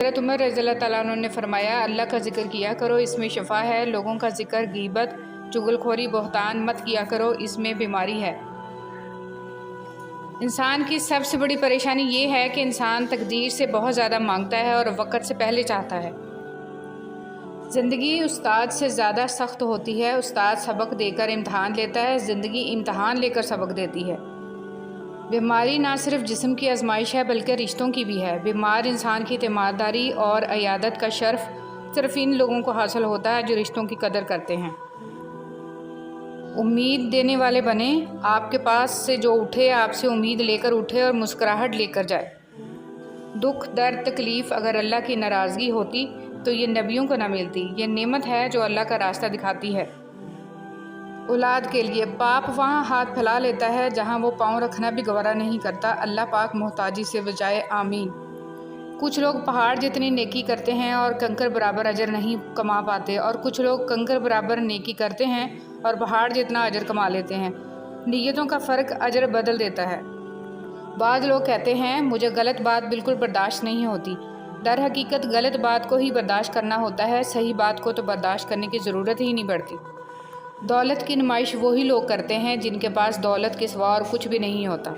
حضرت عمر رضی اللہ تعالیٰ عنہ نے فرمایا، اللہ کا ذکر کیا کرو، اس میں شفا ہے۔ لوگوں کا ذکر، غیبت، چغل خوری، بہتان مت کیا کرو، اس میں بیماری ہے۔ انسان کی سب سے بڑی پریشانی یہ ہے کہ انسان تقدیر سے بہت زیادہ مانگتا ہے اور وقت سے پہلے چاہتا ہے۔ زندگی استاد سے زیادہ سخت ہوتی ہے۔ استاد سبق دے کر امتحان لیتا ہے، زندگی امتحان لے کر سبق دیتی ہے۔ بیماری نہ صرف جسم کی آزمائش ہے بلکہ رشتوں کی بھی ہے۔ بیمار انسان کی اعتماداری اور عیادت کا شرف صرف ان لوگوں کو حاصل ہوتا ہے جو رشتوں کی قدر کرتے ہیں۔ امید دینے والے بنیں، آپ کے پاس سے جو اٹھے آپ سے امید لے کر اٹھے اور مسکراہٹ لے کر جائے۔ دکھ، درد، تکلیف اگر اللہ کی ناراضگی ہوتی تو یہ نبیوں کو نہ ملتی۔ یہ نعمت ہے جو اللہ کا راستہ دکھاتی ہے اولاد کے لیے۔ باپ وہاں ہاتھ پھیلا لیتا ہے جہاں وہ پاؤں رکھنا بھی گوارا نہیں کرتا۔ اللہ پاک محتاجی سے بچائے، آمین۔ کچھ لوگ پہاڑ جتنی نیکی کرتے ہیں اور کنکر برابر اجر نہیں کما پاتے، اور کچھ لوگ کنکر برابر نیکی کرتے ہیں اور پہاڑ جتنا اجر کما لیتے ہیں۔ نیتوں کا فرق اجر بدل دیتا ہے۔ بعض لوگ کہتے ہیں مجھے غلط بات بالکل برداشت نہیں ہوتی۔ در حقیقت غلط بات کو ہی برداشت کرنا ہوتا ہے، صحیح بات کو تو برداشت کرنے کی ضرورت ہی نہیں پڑتی۔ دولت کی نمائش وہی لوگ کرتے ہیں جن کے پاس دولت کے سوا اور کچھ بھی نہیں ہوتا۔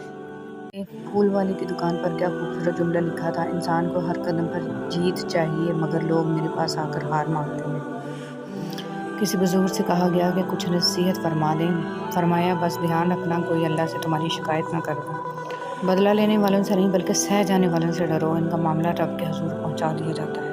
ایک پھول والے کی دکان پر کیا خوبصورت جملہ لکھا تھا، انسان کو ہر قدم پر جیت چاہیے مگر لوگ میرے پاس آ کر ہار مانگتے ہیں۔ کسی بزرگ سے کہا گیا کہ کچھ نصیحت فرما دیں۔ فرمایا، بس دھیان رکھنا کوئی اللہ سے تمہاری شکایت نہ کر دے۔ بدلہ لینے والوں سے نہیں بلکہ سہ جانے والوں سے ڈرو، ان کا معاملہ رب کے حضور پہنچا دیا جاتا ہے۔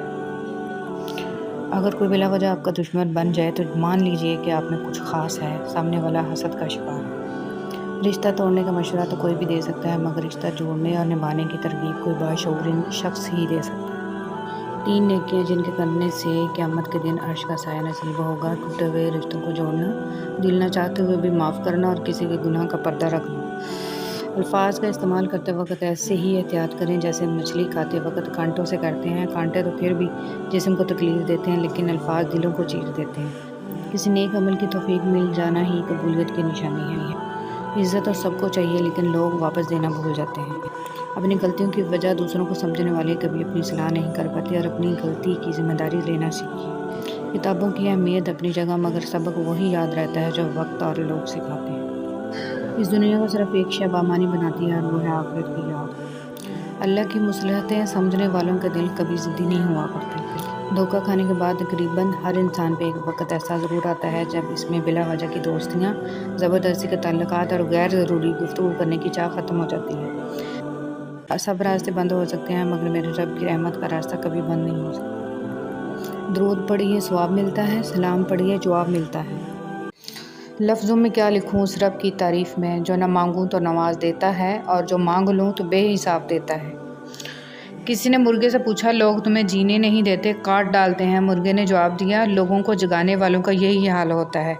اگر کوئی بلا وجہ آپ کا دشمن بن جائے تو مان لیجئے کہ آپ میں کچھ خاص ہے، سامنے والا حسد کا شکار ہے۔ رشتہ توڑنے کا مشورہ تو کوئی بھی دے سکتا ہے مگر رشتہ جوڑنے اور نبھانے کی ترغیب کوئی باشعور شخص ہی دے سکتا ہے۔ 3 نیکیاں جن کے کرنے سے قیامت کے دن عرش کا سایہ نصیب ہوگا: ٹوٹے ہوئے رشتوں کو جوڑنا، دل نہ چاہتے ہوئے بھی معاف کرنا اور کسی کے گناہ کا پردہ رکھنا۔ الفاظ کا استعمال کرتے وقت ایسے ہی احتیاط کریں جیسے مچھلی کھاتے وقت کانٹوں سے کرتے ہیں۔ کانٹے تو پھر بھی جسم کو تکلیف دیتے ہیں لیکن الفاظ دلوں کو چیر دیتے ہیں۔ کسی نیک عمل کی توفیق مل جانا ہی قبولیت کی نشانی ہے۔ عزت تو سب کو چاہیے لیکن لوگ واپس دینا بھول جاتے ہیں۔ اپنی غلطیوں کی وجہ دوسروں کو سمجھنے والے کبھی اپنی اصلاح نہیں کر پاتے، اور اپنی غلطی کی ذمہ داری لینا سیکھیے۔ کتابوں کی اہمیت اپنی جگہ مگر سبق وہی یاد رہتا ہے جو وقت اور لوگ سکھاتے ہیں۔ اس دنیا کو صرف ایک شے بامانی بناتی ہے اور وہ ہے آخرت کی یاد۔ اللہ کی مصلحتیں سمجھنے والوں کے دل کبھی ضدی نہیں ہوا کرتے۔ دھوکہ کھانے کے بعد تقریباً ہر انسان پہ ایک وقت ایسا ضرور آتا ہے جب اس میں بلا وجہ کی دوستیاں، زبردستی کے تعلقات اور غیر ضروری گفتگو کرنے کی چاہ ختم ہو جاتی ہے۔ سب راستے بند ہو سکتے ہیں مگر میرے رب کی رحمت کا راستہ کبھی بند نہیں ہو سکتا۔ درود پڑھیے ثواب ملتا ہے، سلام پڑھیے جواب ملتا ہے۔ لفظوں میں کیا لکھوں اس رب کی تعریف میں، جو نہ مانگوں تو نواز دیتا ہے اور جو مانگ لوں تو بے حساب دیتا ہے۔ کسی نے مرغے سے پوچھا، لوگ تمہیں جینے نہیں دیتے، کاٹ ڈالتے ہیں؟ مرغے نے جواب دیا، لوگوں کو جگانے والوں کا یہی حال ہوتا ہے۔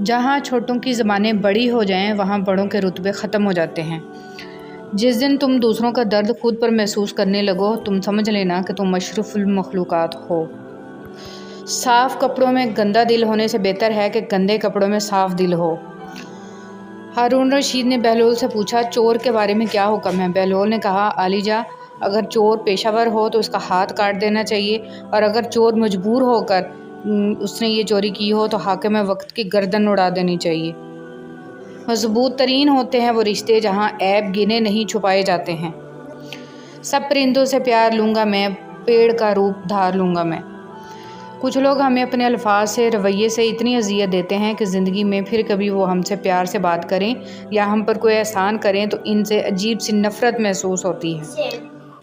جہاں چھوٹوں کی زبانیں بڑی ہو جائیں وہاں بڑوں کے رتبے ختم ہو جاتے ہیں۔ جس دن تم دوسروں کا درد خود پر محسوس کرنے لگو تم سمجھ لینا کہ تم اشرف المخلوقات ہو۔ صاف کپڑوں میں گندا دل ہونے سے بہتر ہے کہ گندے کپڑوں میں صاف دل ہو۔ ہارون رشید نے بہلول سے پوچھا، چور کے بارے میں کیا حکم ہے؟ بہلول نے کہا، عالی جاں، اگر چور پیشہ ور ہو تو اس کا ہاتھ کاٹ دینا چاہیے، اور اگر چور مجبور ہو کر اس نے یہ چوری کی ہو تو حاکم وقت کی گردن اڑا دینی چاہیے۔ مضبوط ترین ہوتے ہیں وہ رشتے جہاں عیب گنے نہیں چھپائے جاتے ہیں۔ سب پرندوں سے پیار لوں گا میں، پیڑ کا روپ دھار لوں گا میں۔ کچھ لوگ ہمیں اپنے الفاظ سے، رویے سے اتنی اذیت دیتے ہیں کہ زندگی میں پھر کبھی وہ ہم سے پیار سے بات کریں یا ہم پر کوئی احسان کریں تو ان سے عجیب سی نفرت محسوس ہوتی ہے۔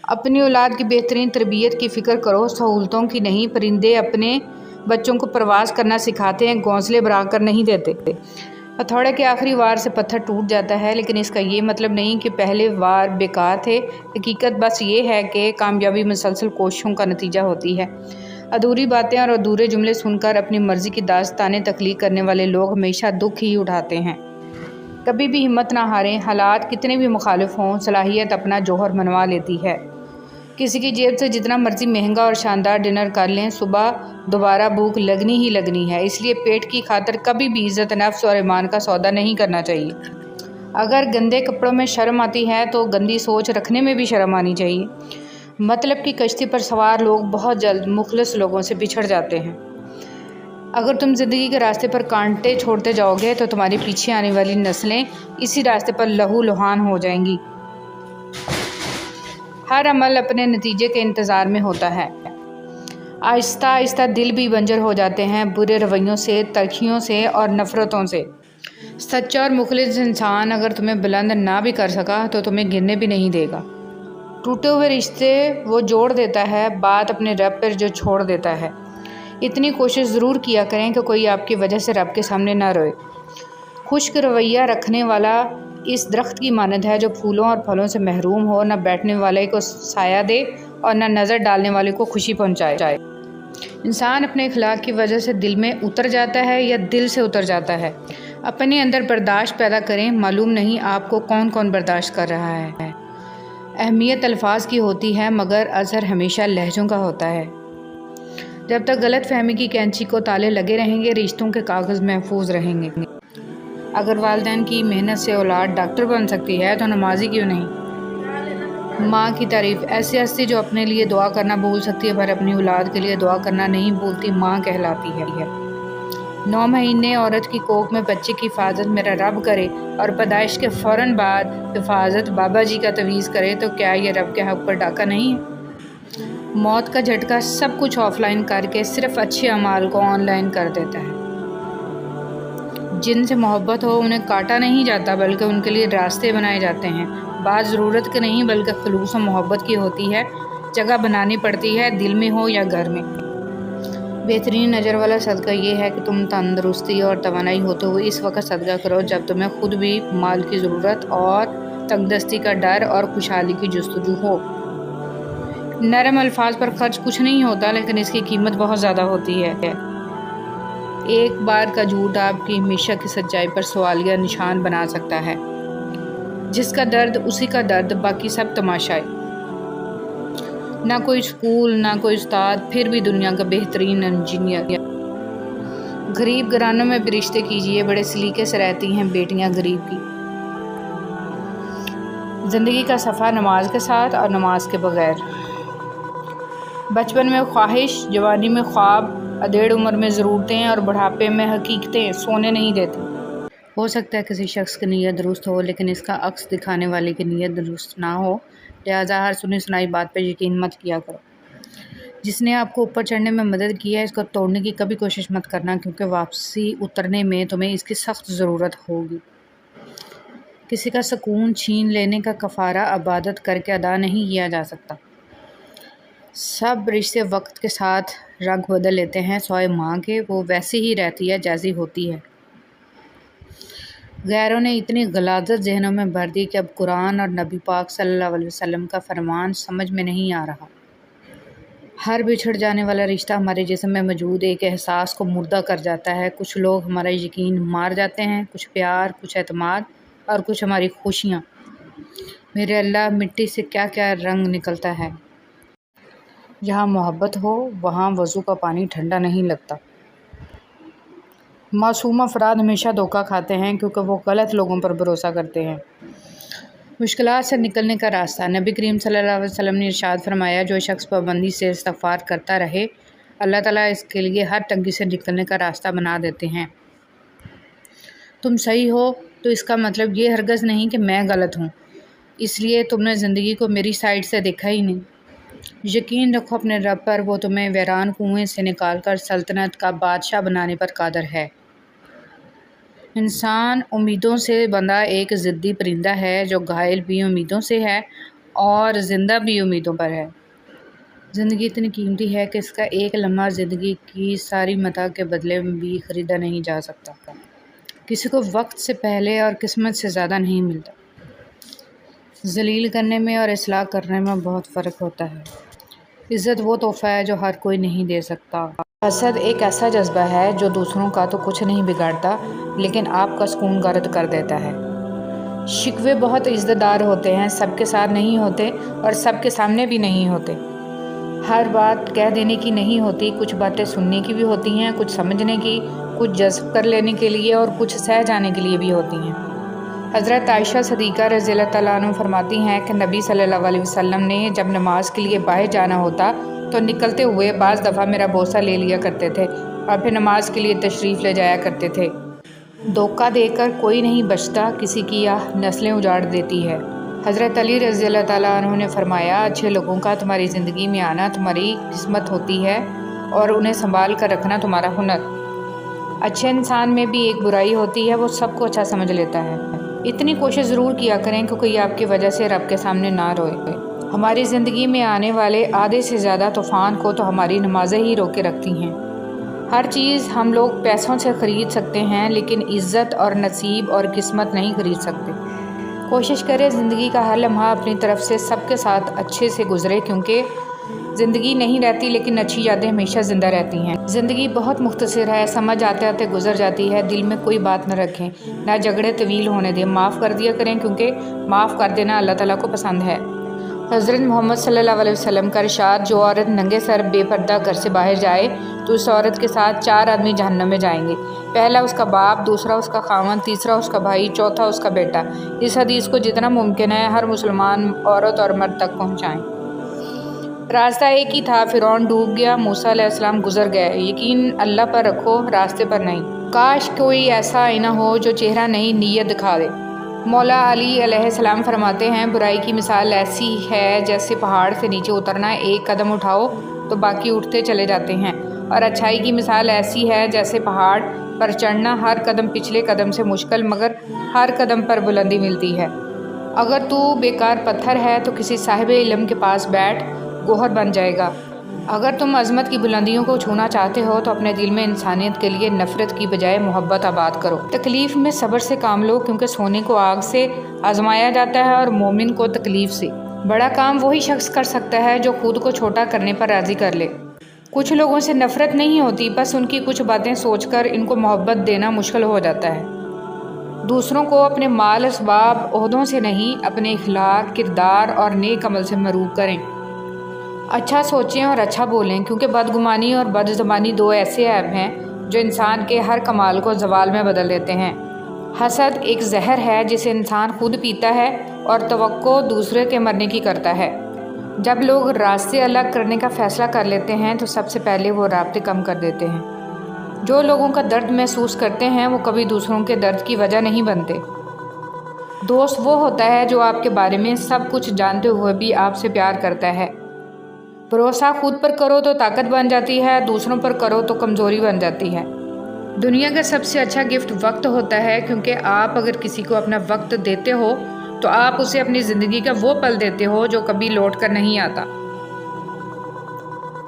اپنی اولاد کی بہترین تربیت کی فکر کرو، سہولتوں کی نہیں۔ پرندے اپنے بچوں کو پرواز کرنا سکھاتے ہیں، گھونسلے بنا کر نہیں دیتے۔ ہتھوڑے کے آخری وار سے پتھر ٹوٹ جاتا ہے لیکن اس کا یہ مطلب نہیں کہ پہلے وار بیکار تھے۔ حقیقت بس یہ ہے کہ کامیابی مسلسل کوششوں کا نتیجہ ہوتی ہے۔ ادھوری باتیں اور ادھورے جملے سن کر اپنی مرضی کی داستانیں تخلیق کرنے والے لوگ ہمیشہ دکھ ہی اٹھاتے ہیں۔ کبھی بھی ہمت نہ ہاریں، حالات کتنے بھی مخالف ہوں، صلاحیت اپنا جوہر منوا لیتی ہے۔ کسی کی جیب سے جتنا مرضی مہنگا اور شاندار ڈنر کر لیں، صبح دوبارہ بھوک لگنی ہی لگنی ہے۔ اس لیے پیٹ کی خاطر کبھی بھی عزت نفس اور ایمان کا سودا نہیں کرنا چاہیے۔ اگر گندے کپڑوں میں شرم آتی ہے تو گندی سوچ رکھنے میں بھی شرم آنی چاہیے۔ مطلب کی کشتی پر سوار لوگ بہت جلد مخلص لوگوں سے بچھڑ جاتے ہیں۔ اگر تم زندگی کے راستے پر کانٹے چھوڑتے جاؤ گے تو تمہارے پیچھے آنے والی نسلیں اسی راستے پر لہو لہان ہو جائیں گی۔ ہر عمل اپنے نتیجے کے انتظار میں ہوتا ہے۔ آہستہ آہستہ دل بھی بنجر ہو جاتے ہیں، برے رویوں سے، تلخیوں سے اور نفرتوں سے۔ سچا اور مخلص انسان اگر تمہیں بلند نہ بھی کر سکا تو تمہیں گرنے بھی نہیں دے گا۔ ٹوٹے ہوئے رشتے وہ جوڑ دیتا ہے، بات اپنے رب پر جو چھوڑ دیتا ہے۔ اتنی کوشش ضرور کیا کریں کہ کوئی آپ کی وجہ سے رب کے سامنے نہ روئے۔ خشک رویہ رکھنے والا اس درخت کی مانند ہے جو پھولوں اور پھلوں سے محروم ہو، نہ بیٹھنے والے کو سایہ دے اور نہ نظر ڈالنے والے کو خوشی پہنچائے۔ انسان اپنے اخلاق کی وجہ سے دل میں اتر جاتا ہے یا دل سے اتر جاتا ہے۔ اپنے اندر برداشت پیدا کریں، معلوم نہیں آپ کو کون کون برداشت کر رہا ہے۔ اہمیت الفاظ کی ہوتی ہے مگر اثر ہمیشہ لہجوں کا ہوتا ہے۔ جب تک غلط فہمی کی کینچی کو تالے لگے رہیں گے، رشتوں کے کاغذ محفوظ رہیں گے۔ اگر والدین کی محنت سے اولاد ڈاکٹر بن سکتی ہے تو نمازی کیوں نہیں؟ ماں کی تعریف ایسی ہستی جو اپنے لیے دعا کرنا بھول سکتی ہے پر اپنی اولاد کے لیے دعا کرنا نہیں بھولتی، ماں کہلاتی ہے۔ 9 مہینے عورت کی کوکھ میں بچے کی حفاظت میرا رب کرے اور پیدائش کے فوراً بعد حفاظت بابا جی کا تعویذ کرے تو کیا یہ رب کے حق پر ڈاکہ نہیں ہے؟ موت کا جھٹکا سب کچھ آف لائن کر کے صرف اچھے اعمال کو آن لائن کر دیتا ہے۔ جن سے محبت ہو انہیں کاٹا نہیں جاتا بلکہ ان کے لیے راستے بنائے جاتے ہیں۔ بات ضرورت کی نہیں بلکہ خلوص و محبت کی ہوتی ہے۔ جگہ بنانی پڑتی ہے، دل میں ہو یا گھر میں۔ بہترین نظر والا صدقہ یہ ہے کہ تم تندرستی اور توانائی ہوتے ہوئے اس وقت صدقہ کرو جب تمہیں خود بھی مال کی ضرورت اور تنگ دستی کا ڈر اور خوشحالی کی جستجو ہو۔ نرم الفاظ پر خرچ کچھ نہیں ہوتا لیکن اس کی قیمت بہت زیادہ ہوتی ہے۔ ایک بار کا جھوٹ آپ کی ہمیشہ کی سچائی پر سوالیہ نشان بنا سکتا ہے۔ جس کا درد اسی کا درد، باقی سب تماشائی۔ نہ کوئی سکول، نہ کوئی استاد، پھر بھی دنیا کا بہترین انجینئر۔ غریب گھرانوں میں بھی رشتے کیجیے، بڑے سلیقے سے رہتی ہیں بیٹیاں غریب کی۔ زندگی کا صفحہ نماز کے ساتھ اور نماز کے بغیر۔ بچپن میں خواہش، جوانی میں خواب، ادھیڑ عمر میں ضرورتیں اور بڑھاپے میں حقیقتیں سونے نہیں دیتی۔ ہو سکتا ہے کسی شخص کی نیت درست ہو لیکن اس کا عکس دکھانے والے کی نیت درست نہ ہو، لہٰذا ہر سنی سنائی بات پر یقین مت کیا کرو۔ جس نے آپ کو اوپر چڑھنے میں مدد کی ہے اس کو توڑنے کی کبھی کوشش مت کرنا کیونکہ واپسی اترنے میں تمہیں اس کی سخت ضرورت ہوگی۔ کسی کا سکون چھین لینے کا کفارہ عبادت کر کے ادا نہیں کیا جا سکتا۔ سب رشتے وقت کے ساتھ رنگ بدل لیتے ہیں سوائے ماں کے، وہ ویسی ہی رہتی ہے جیسی ہوتی ہے۔ غیروں نے اتنی غلاظت ذہنوں میں بھر دی کہ اب قرآن اور نبی پاک صلی اللہ علیہ وسلم کا فرمان سمجھ میں نہیں آ رہا۔ ہر بچھڑ جانے والا رشتہ ہمارے جسم میں موجود ایک احساس کو مردہ کر جاتا ہے۔ کچھ لوگ ہمارا یقین مار جاتے ہیں، کچھ پیار، کچھ اعتماد اور کچھ ہماری خوشیاں۔ میرے اللہ، مٹی سے کیا کیا رنگ نکلتا ہے۔ جہاں محبت ہو وہاں وضو کا پانی ٹھنڈا نہیں لگتا۔ معصوم افراد ہمیشہ دھوکہ کھاتے ہیں کیونکہ وہ غلط لوگوں پر بھروسہ کرتے ہیں۔ مشکلات سے نکلنے کا راستہ۔ نبی کریم صلی اللہ علیہ وسلم نے ارشاد فرمایا، جو شخص پابندی سے استغفار کرتا رہے اللہ تعالیٰ اس کے لیے ہر تنگی سے نکلنے کا راستہ بنا دیتے ہیں۔ تم صحیح ہو تو اس کا مطلب یہ ہرگز نہیں کہ میں غلط ہوں، اس لیے تم نے زندگی کو میری سائڈ سے دیکھا ہی نہیں۔ یقین رکھو اپنے رب پر، وہ تمہیں ویران کنویں سے نکال کر سلطنت کا بادشاہ بنانے پر قادر ہے۔ انسان امیدوں سے بندھا ایک ضدی پرندہ ہے جو گھائل بھی امیدوں سے ہے اور زندہ بھی امیدوں پر ہے۔ زندگی اتنی قیمتی ہے کہ اس کا ایک لمحہ زندگی کی ساری متاع کے بدلے میں بھی خریدا نہیں جا سکتا۔ کسی کو وقت سے پہلے اور قسمت سے زیادہ نہیں ملتا۔ ذلیل کرنے میں اور اصلاح کرنے میں بہت فرق ہوتا ہے۔ عزت وہ تحفہ ہے جو ہر کوئی نہیں دے سکتا۔ حسد ایک ایسا جذبہ ہے جو دوسروں کا تو کچھ نہیں بگاڑتا لیکن آپ کا سکون غارت کر دیتا ہے۔ شکوے بہت عزت دار ہوتے ہیں، سب کے ساتھ نہیں ہوتے اور سب کے سامنے بھی نہیں ہوتے۔ ہر بات کہہ دینے کی نہیں ہوتی، کچھ باتیں سننے کی بھی ہوتی ہیں، کچھ سمجھنے کی، کچھ جذب کر لینے کے لیے اور کچھ سہ جانے کے لیے بھی ہوتی ہیں۔ حضرت عائشہ صدیقہ رضی اللہ تعالیٰ عنہ فرماتی ہیں کہ نبی صلی اللہ علیہ وسلم نے جب نماز کے لیے باہر جانا ہوتا تو نکلتے ہوئے بعض دفعہ میرا بوسہ لے لیا کرتے تھے اور پھر نماز کے لیے تشریف لے جایا کرتے تھے۔ دھوکہ دے کر کوئی نہیں بچتا، کسی کی یہ نسلیں اجاڑ دیتی ہے۔ حضرت علی رضی اللہ تعالیٰ عنہ نے فرمایا، اچھے لوگوں کا تمہاری زندگی میں آنا تمہاری قسمت ہوتی ہے اور انہیں سنبھال کر رکھنا تمہارا ہنر۔ اچھے انسان میں بھی ایک برائی ہوتی ہے، وہ سب کو اچھا سمجھ لیتا ہے۔ اتنی کوشش ضرور کیا کریں کہ کوئی آپ کی وجہ سے رب کے سامنے نہ روئے۔ ہماری زندگی میں آنے والے آدھے سے زیادہ طوفان کو تو ہماری نمازیں ہی روکے رکھتی ہیں۔ ہر چیز ہم لوگ پیسوں سے خرید سکتے ہیں، لیکن عزت اور نصیب اور قسمت نہیں خرید سکتے۔ کوشش کرے زندگی کا ہر لمحہ اپنی طرف سے سب کے ساتھ اچھے سے گزرے، کیونکہ زندگی نہیں رہتی لیکن اچھی یادیں ہمیشہ زندہ رہتی ہیں۔ زندگی بہت مختصر ہے، سمجھ آتے آتے گزر جاتی ہے۔ دل میں کوئی بات نہ رکھیں، نہ جھگڑے طویل ہونے دیں، معاف کر دیا کریں، کیونکہ معاف کر دینا اللہ تعالیٰ کو پسند ہے۔ حضرت محمد صلی اللہ علیہ وسلم کا ارشاد، جو عورت ننگے سر بے پردہ گھر سے باہر جائے تو اس عورت کے ساتھ 4 آدمی جہنم میں جائیں گے، پہلا اس کا باپ، دوسرا اس کا خاوند، تیسرا اس کا بھائی، چوتھا اس کا بیٹا۔ اس حدیث کو جتنا ممکن ہے ہر مسلمان عورت اور مرد تک پہنچائیں۔ راستہ ایک ہی تھا، فرعون ڈوب گیا، موسیٰ علیہ السلام گزر گئے۔ یقین اللہ پر رکھو، راستے پر نہیں۔ کاش کوئی ایسا آئینہ ہو جو چہرہ نہیں نیت دکھا دے۔ مولا علی علیہ السلام فرماتے ہیں، برائی کی مثال ایسی ہے جیسے پہاڑ سے نیچے اترنا، ایک قدم اٹھاؤ تو باقی اٹھتے چلے جاتے ہیں، اور اچھائی کی مثال ایسی ہے جیسے پہاڑ پر چڑھنا، ہر قدم پچھلے قدم سے مشکل مگر ہر قدم پر بلندی ملتی ہے۔ اگر تو بیکار پتھر ہے تو کسی صاحب علم کے پاس بیٹھ، گوہر بن جائے گا۔ اگر تم عظمت کی بلندیوں کو چھونا چاہتے ہو تو اپنے دل میں انسانیت کے لیے نفرت کی بجائے محبت آباد کرو۔ تکلیف میں صبر سے کام لو، کیونکہ سونے کو آگ سے آزمایا جاتا ہے اور مومن کو تکلیف سے۔ بڑا کام وہی شخص کر سکتا ہے جو خود کو چھوٹا کرنے پر راضی کر لے۔ کچھ لوگوں سے نفرت نہیں ہوتی، بس ان کی کچھ باتیں سوچ کر ان کو محبت دینا مشکل ہو جاتا ہے۔ دوسروں کو اپنے مال، اسباب، عہدوں سے نہیں، اپنے اخلاق، کردار اور نیک عمل سے مرعوب کریں۔ اچھا سوچیں اور اچھا بولیں، کیونکہ بدگمانی اور بد زبانی 2 ایسے عیب ہیں جو انسان کے ہر کمال کو زوال میں بدل دیتے ہیں۔ حسد ایک زہر ہے جسے انسان خود پیتا ہے اور توقع دوسرے کے مرنے کی کرتا ہے۔ جب لوگ راستے الگ کرنے کا فیصلہ کر لیتے ہیں تو سب سے پہلے وہ رابطے کم کر دیتے ہیں۔ جو لوگوں کا درد محسوس کرتے ہیں وہ کبھی دوسروں کے درد کی وجہ نہیں بنتے۔ دوست وہ ہوتا ہے جو آپ کے بارے میں سب کچھ جانتے ہوئے بھی آپ سے پیار کرتا ہے۔ بھروسہ خود پر کرو تو طاقت بن جاتی ہے، دوسروں پر کرو تو کمزوری بن جاتی ہے۔ دنیا کا سب سے اچھا گفٹ وقت ہوتا ہے، کیونکہ آپ اگر کسی کو اپنا وقت دیتے ہو تو آپ اسے اپنی زندگی کا وہ پل دیتے ہو جو کبھی لوٹ کر نہیں آتا۔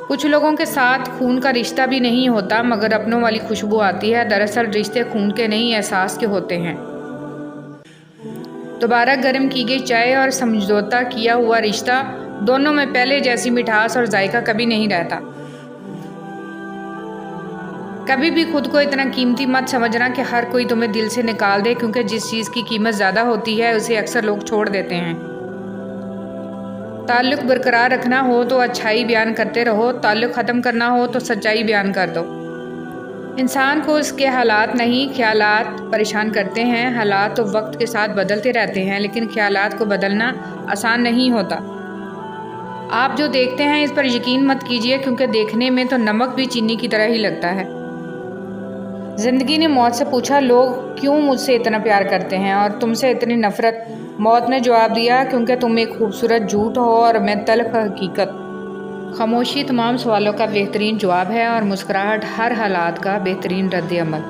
کچھ لوگوں کے ساتھ خون کا رشتہ بھی نہیں ہوتا مگر اپنوں والی خوشبو آتی ہے، دراصل رشتے خون کے نہیں احساس کے ہوتے ہیں۔ دوبارہ گرم کی گئی چائے اور سمجھوتہ کیا ہوا رشتہ، دونوں میں پہلے جیسی مٹھاس اور ذائقہ کبھی نہیں رہتا۔ کبھی بھی خود کو اتنا قیمتی مت سمجھنا کہ ہر کوئی تمہیں دل سے نکال دے، کیونکہ جس چیز کی قیمت زیادہ ہوتی ہے اسے اکثر لوگ چھوڑ دیتے ہیں۔ تعلق برقرار رکھنا ہو تو اچھائی بیان کرتے رہو، تعلق ختم کرنا ہو تو سچائی بیان کر دو۔ انسان کو اس کے حالات نہیں، خیالات پریشان کرتے ہیں۔ حالات تو وقت کے ساتھ بدلتے رہتے ہیں، لیکن خیالات کو بدلنا آسان نہیں ہوتا۔ آپ جو دیکھتے ہیں اس پر یقین مت کیجیے، کیونکہ دیکھنے میں تو نمک بھی چینی کی طرح ہی لگتا ہے۔ زندگی نے موت سے پوچھا، لوگ کیوں مجھ سے اتنا پیار کرتے ہیں اور تم سے اتنی نفرت؟ موت نے جواب دیا، کیونکہ تم ایک خوبصورت جھوٹ ہو اور میں تلخ حقیقت۔ خاموشی تمام سوالوں کا بہترین جواب ہے اور مسکراہٹ ہر حالات کا بہترین رد عمل۔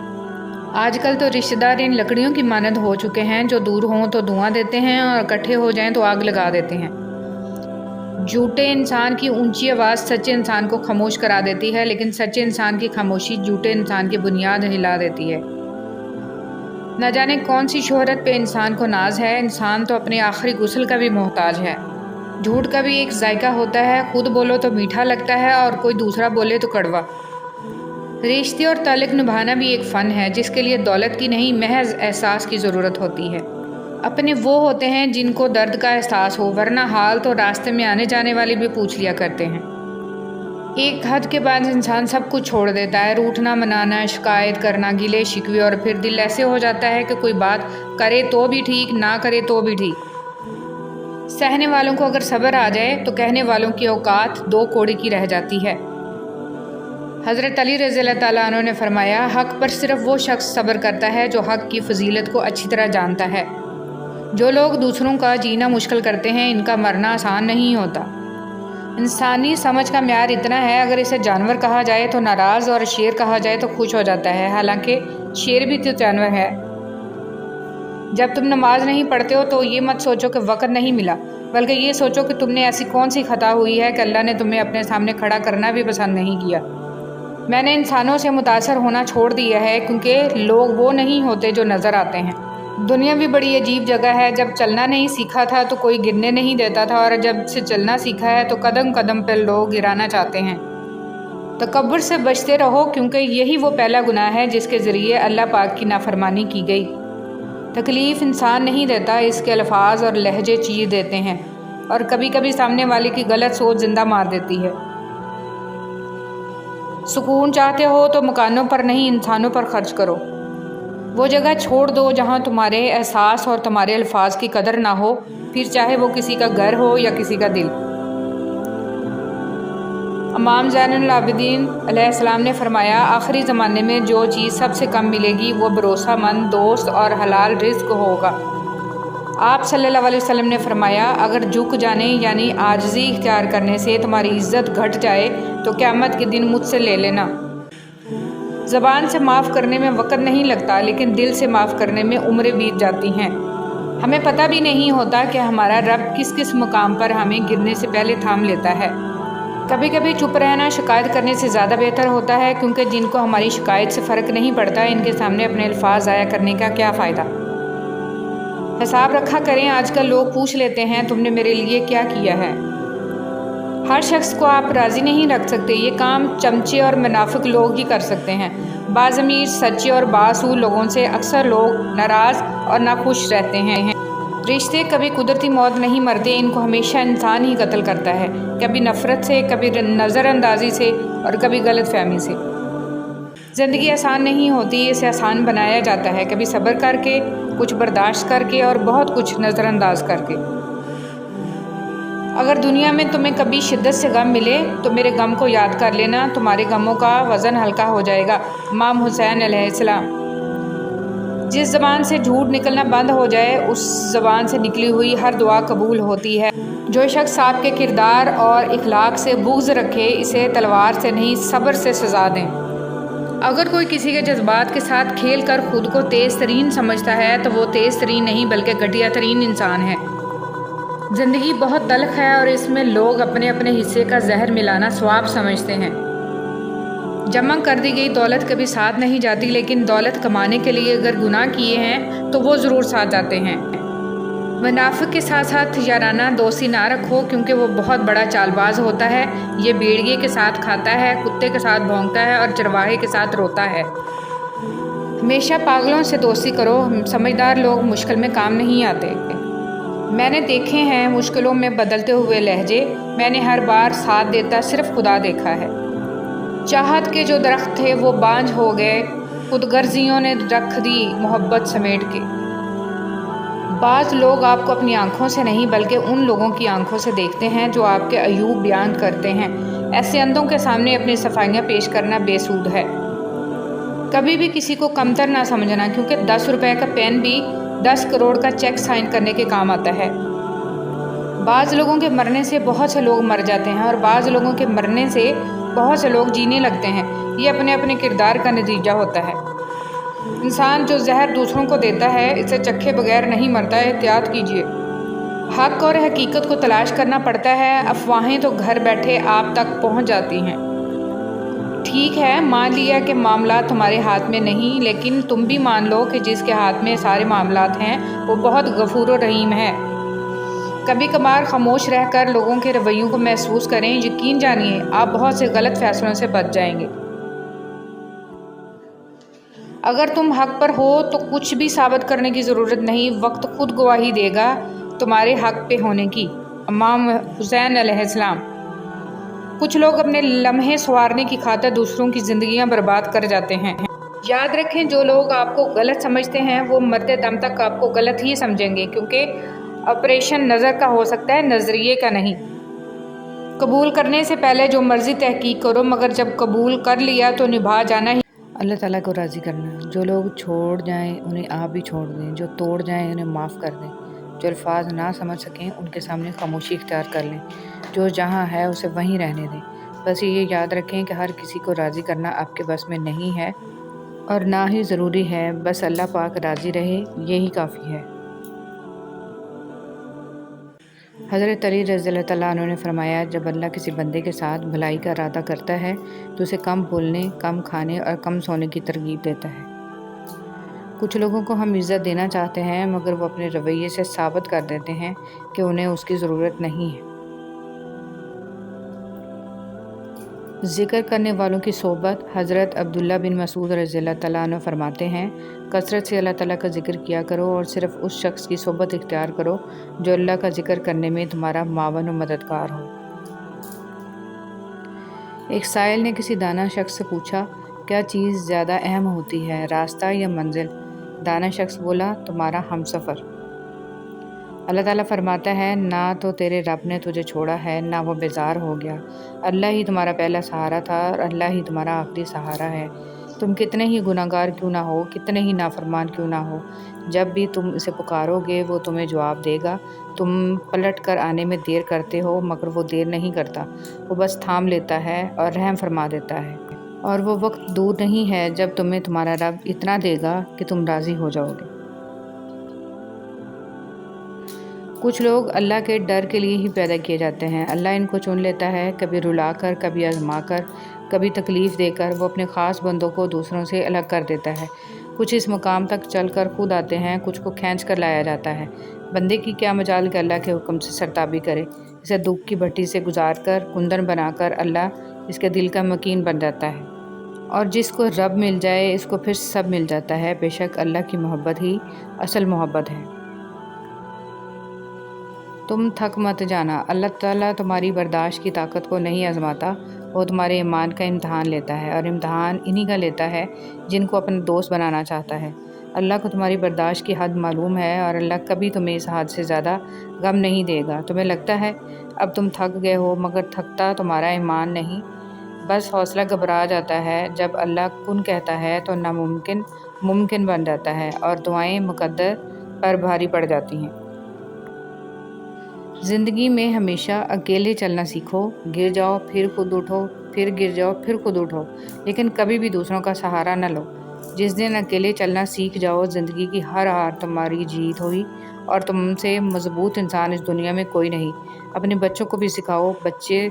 آج کل تو رشتہ دار ان لکڑیوں کی مانند ہو چکے ہیں جو دور ہوں تو دھواں دیتے ہیں اور اکٹھے ہو جائیں تو آگ لگا دیتے ہیں۔ جھوٹے انسان کی اونچی آواز سچے انسان کو خاموش کرا دیتی ہے، لیکن سچے انسان کی خاموشی جھوٹے انسان کی بنیاد ہلا دیتی ہے۔ نہ جانے کون سی شہرت پہ انسان کو ناز ہے، انسان تو اپنے آخری غسل کا بھی محتاج ہے۔ جھوٹ کا بھی ایک ذائقہ ہوتا ہے، خود بولو تو میٹھا لگتا ہے اور کوئی دوسرا بولے تو کڑوا۔ رشتے اور تعلق نبھانا بھی ایک فن ہے جس کے لیے دولت کی نہیں، محض احساس کی ضرورت ہوتی ہے۔ اپنے وہ ہوتے ہیں جن کو درد کا احساس ہو، ورنہ حال تو راستے میں آنے جانے والے بھی پوچھ لیا کرتے ہیں۔ ایک حد کے بعد انسان سب کچھ چھوڑ دیتا ہے، روٹھنا منانا، شکایت کرنا، گلے شکوے، اور پھر دل ایسے ہو جاتا ہے کہ کوئی بات کرے تو بھی ٹھیک، نہ کرے تو بھی ٹھیک۔ سہنے والوں کو اگر صبر آ جائے تو کہنے والوں کی اوقات 2 کوڑی کی رہ جاتی ہے۔ حضرت علی رضی اللہ تعالیٰ عنہ نے فرمایا، حق پر صرف وہ شخص صبر کرتا ہے جو حق کی فضیلت کو اچھی طرح جانتا ہے۔ جو لوگ دوسروں کا جینا مشکل کرتے ہیں، ان کا مرنا آسان نہیں ہوتا۔ انسانی سمجھ کا معیار اتنا ہے، اگر اسے جانور کہا جائے تو ناراض اور شیر کہا جائے تو خوش ہو جاتا ہے، حالانکہ شیر بھی تو جانور ہے۔ جب تم نماز نہیں پڑھتے ہو تو یہ مت سوچو کہ وقت نہیں ملا، بلکہ یہ سوچو کہ تم نے ایسی کون سی خطا ہوئی ہے کہ اللہ نے تمہیں اپنے سامنے کھڑا کرنا بھی پسند نہیں کیا۔ میں نے انسانوں سے متاثر ہونا چھوڑ دیا ہے، کیونکہ لوگ وہ نہیں ہوتے جو نظر آتے ہیں۔ دنیا بھی بڑی عجیب جگہ ہے، جب چلنا نہیں سیکھا تھا تو کوئی گرنے نہیں دیتا تھا، اور جب سے چلنا سیکھا ہے تو قدم قدم پہ لوگ گرانا چاہتے ہیں۔ تکبر سے بچتے رہو، کیونکہ یہی وہ پہلا گناہ ہے جس کے ذریعے اللہ پاک کی نافرمانی کی گئی۔ تکلیف انسان نہیں دیتا، اس کے الفاظ اور لہجے چیر دیتے ہیں، اور کبھی کبھی سامنے والے کی غلط سوچ زندہ مار دیتی ہے۔ سکون چاہتے ہو تو مکانوں پر نہیں، انسانوں پر خرچ کرو۔ وہ جگہ چھوڑ دو جہاں تمہارے احساس اور تمہارے الفاظ کی قدر نہ ہو، پھر چاہے وہ کسی کا گھر ہو یا کسی کا دل۔ امام زین العابدین علیہ السلام نے فرمایا، آخری زمانے میں جو چیز سب سے کم ملے گی وہ بھروسہ مند دوست اور حلال رزق ہوگا۔ آپ صلی اللہ علیہ وسلم نے فرمایا، اگر جھک جانے یعنی عاجزی اختیار کرنے سے تمہاری عزت گھٹ جائے تو قیامت کے دن مجھ سے لے لینا۔ زبان سے معاف کرنے میں وقت نہیں لگتا، لیکن دل سے معاف کرنے میں عمریں بیت جاتی ہیں۔ ہمیں پتہ بھی نہیں ہوتا کہ ہمارا رب کس کس مقام پر ہمیں گرنے سے پہلے تھام لیتا ہے۔ کبھی کبھی چپ رہنا شکایت کرنے سے زیادہ بہتر ہوتا ہے، کیونکہ جن کو ہماری شکایت سے فرق نہیں پڑتا، ان کے سامنے اپنے الفاظ ضائع کرنے کا کیا فائدہ۔ حساب رکھا کریں، آج کل لوگ پوچھ لیتے ہیں تم نے میرے لیے کیا کیا ہے۔ ہر شخص کو آپ راضی نہیں رکھ سکتے، یہ کام چمچے اور منافق لوگ ہی کر سکتے ہیں۔ باضمیر، سچے اور بااصول لوگوں سے اکثر لوگ ناراض اور ناخوش رہتے ہیں۔ رشتے کبھی قدرتی موت نہیں مرتے، ان کو ہمیشہ انسان ہی قتل کرتا ہے، کبھی نفرت سے، کبھی نظر اندازی سے، اور کبھی غلط فہمی سے۔ زندگی آسان نہیں ہوتی، اسے آسان بنایا جاتا ہے، کبھی صبر کر کے، کچھ برداشت کر کے، اور بہت کچھ نظر انداز کر کے۔ اگر دنیا میں تمہیں کبھی شدت سے غم ملے تو میرے غم کو یاد کر لینا، تمہارے غموں کا وزن ہلکا ہو جائے گا۔ امام حسین علیہ السلام۔ جس زبان سے جھوٹ نکلنا بند ہو جائے، اس زبان سے نکلی ہوئی ہر دعا قبول ہوتی ہے۔ جو شخص آپ کے کردار اور اخلاق سے بغض رکھے، اسے تلوار سے نہیں صبر سے سزا دیں۔ اگر کوئی کسی کے جذبات کے ساتھ کھیل کر خود کو تیز ترین سمجھتا ہے تو وہ تیز ترین نہیں بلکہ گھٹیا ترین انسان ہے۔ زندگی بہت تلخ ہے، اور اس میں لوگ اپنے اپنے حصے کا زہر ملانا ثواب سمجھتے ہیں۔ جمع کر دی گئی دولت کبھی ساتھ نہیں جاتی، لیکن دولت کمانے کے لیے اگر گناہ کیے ہیں تو وہ ضرور ساتھ جاتے ہیں۔ منافق کے ساتھ ساتھ یارانہ دوستی نہ رکھو، کیونکہ وہ بہت بڑا چال باز ہوتا ہے۔ یہ بھیڑیے کے ساتھ کھاتا ہے، کتے کے ساتھ بھونکتا ہے، اور چرواہے کے ساتھ روتا ہے۔ ہمیشہ پاگلوں سے دوستی کرو، سمجھدار لوگ مشکل میں کام نہیں آتے۔ میں نے دیکھے ہیں مشکلوں میں بدلتے ہوئے لہجے، میں نے ہر بار ساتھ دیتا صرف خدا دیکھا ہے۔ چاہت کے جو درخت تھے وہ بانجھ ہو گئے، خود غرضیوں نے رکھ دی محبت سمیٹ کے۔ بعض لوگ آپ کو اپنی آنکھوں سے نہیں بلکہ ان لوگوں کی آنکھوں سے دیکھتے ہیں جو آپ کے عیوب بیان کرتے ہیں۔ ایسے اندھوں کے سامنے اپنی صفائیاں پیش کرنا بے سود ہے۔ کبھی بھی کسی کو کمتر نہ سمجھنا، کیونکہ 10 روپے کا پین بھی 10 کروڑ کا چیک سائن کرنے کے کام آتا ہے۔ بعض لوگوں کے مرنے سے بہت سے لوگ مر جاتے ہیں، اور بعض لوگوں کے مرنے سے بہت سے لوگ جینے لگتے ہیں۔ یہ اپنے اپنے کردار کا نتیجہ ہوتا ہے۔ انسان جو زہر دوسروں کو دیتا ہے، اسے چکھے بغیر نہیں مرتا، احتیاط کیجیے۔ حق اور حقیقت کو تلاش کرنا پڑتا ہے، افواہیں تو گھر بیٹھے آپ تک پہنچ جاتی ہیں۔ ٹھیک ہے، مان لیا کہ معاملات تمہارے ہاتھ میں نہیں، لیکن تم بھی مان لو کہ جس کے ہاتھ میں سارے معاملات ہیں وہ بہت غفور و رحیم ہے۔ کبھی کبھار خاموش رہ کر لوگوں کے رویوں کو محسوس کریں، یقین جانیے آپ بہت سے غلط فیصلوں سے بچ جائیں گے۔ اگر تم حق پر ہو تو کچھ بھی ثابت کرنے کی ضرورت نہیں، وقت خود گواہی دے گا تمہارے حق پہ ہونے کی۔ امام حسین علیہ السلام۔ کچھ لوگ اپنے لمحے سنوارنے کی خاطر دوسروں کی زندگیاں برباد کر جاتے ہیں۔ یاد رکھیں جو لوگ آپ کو غلط سمجھتے ہیں وہ مرتے دم تک آپ کو غلط ہی سمجھیں گے، کیونکہ آپریشن نظر کا ہو سکتا ہے، نظریے کا نہیں۔ قبول کرنے سے پہلے جو مرضی تحقیق کرو، مگر جب قبول کر لیا تو نبھا جانا ہی۔ اللہ تعالیٰ کو راضی کرنا۔ جو لوگ چھوڑ جائیں انہیں آپ بھی چھوڑ دیں، جو توڑ جائیں انہیں معاف کر دیں، جو الفاظ نہ سمجھ سکیں ان کے سامنے خاموشی اختیار کر لیں، جو جہاں ہے اسے وہیں رہنے دیں۔ بس یہ یاد رکھیں کہ ہر کسی کو راضی کرنا آپ کے بس میں نہیں ہے اور نہ ہی ضروری ہے، بس اللہ پاک راضی رہے یہی کافی ہے۔ حضرت علی رضی اللہ تعالیٰ عنہ نے فرمایا، جب اللہ کسی بندے کے ساتھ بھلائی کا ارادہ کرتا ہے تو اسے کم بولنے، کم کھانے اور کم سونے کی ترغیب دیتا ہے۔ کچھ لوگوں کو ہم عزت دینا چاہتے ہیں مگر وہ اپنے رویے سے ثابت کر دیتے ہیں کہ انہیں اس کی ضرورت نہیں ہے۔ ذکر کرنے والوں کی صحبت۔ حضرت عبداللہ بن مسعود رضی اللہ تعالیٰ عنہ فرماتے ہیں، کثرت سے اللہ تعالیٰ کا ذکر کیا کرو اور صرف اس شخص کی صحبت اختیار کرو جو اللہ کا ذکر کرنے میں تمہارا معاون و مددگار ہو۔ ایک سائل نے کسی دانا شخص سے پوچھا، کیا چیز زیادہ اہم ہوتی ہے، راستہ یا منزل؟ دانا شخص بولا، تمہارا ہمسفر۔ اللہ تعالیٰ فرماتا ہے، نہ تو تیرے رب نے تجھے چھوڑا ہے نہ وہ بیزار ہو گیا، اللہ ہی تمہارا پہلا سہارا تھا اور اللہ ہی تمہارا آخری سہارا ہے۔ تم کتنے ہی گناہ گار کیوں نہ ہو، کتنے ہی نافرمان کیوں نہ ہو، جب بھی تم اسے پکارو گے وہ تمہیں جواب دے گا۔ تم پلٹ کر آنے میں دیر کرتے ہو مگر وہ دیر نہیں کرتا، وہ بس تھام لیتا ہے اور رحم فرما دیتا ہے، اور وہ وقت دور نہیں ہے جب تمہیں تمہارا رب اتنا دے گا کہ تم راضی ہو جاؤ گے۔ کچھ لوگ اللہ کے ڈر کے لیے ہی پیدا کیے جاتے ہیں۔ اللہ ان کو چن لیتا ہے، کبھی رلا کر، کبھی آزما کر، کبھی تکلیف دے کر۔ وہ اپنے خاص بندوں کو دوسروں سے الگ کر دیتا ہے۔ کچھ اس مقام تک چل کر خود آتے ہیں، کچھ کو کھینچ کر لایا جاتا ہے۔ بندے کی کیا مجال کہ اللہ کے حکم سے سرتابی کرے۔ اسے دکھ کی بھٹی سے گزار کر، کندن بنا کر اللہ اس کے دل کا مکین بن جاتا ہے۔ اور جس کو رب مل جائے اس کو پھر سب مل جاتا ہے۔ بے شک اللہ کی محبت ہی اصل محبت ہے۔ تم تھک مت جانا، اللہ تعالیٰ تمہاری برداشت کی طاقت کو نہیں آزماتا، وہ تمہارے ایمان کا امتحان لیتا ہے، اور امتحان انہی کا لیتا ہے جن کو اپنا دوست بنانا چاہتا ہے۔ اللہ کو تمہاری برداشت کی حد معلوم ہے اور اللہ کبھی تمہیں اس حد سے زیادہ غم نہیں دے گا۔ تمہیں لگتا ہے اب تم تھک گئے ہو مگر تھکتا تمہارا ایمان نہیں، بس حوصلہ گھبرا جاتا ہے۔ جب اللہ کن کہتا ہے تو ناممکن ممکن بن جاتا ہے اور دعائیں مقدر پر بھاری پڑ جاتی ہیں۔ زندگی میں ہمیشہ اکیلے چلنا سیکھو، گر جاؤ پھر خود اٹھو، پھر گر جاؤ پھر خود اٹھو، لیکن کبھی بھی دوسروں کا سہارا نہ لو۔ جس دن اکیلے چلنا سیکھ جاؤ، زندگی کی ہر ہار تمہاری جیت ہوئی اور تم سے مضبوط انسان اس دنیا میں کوئی نہیں۔ اپنے بچوں کو بھی سکھاؤ، بچے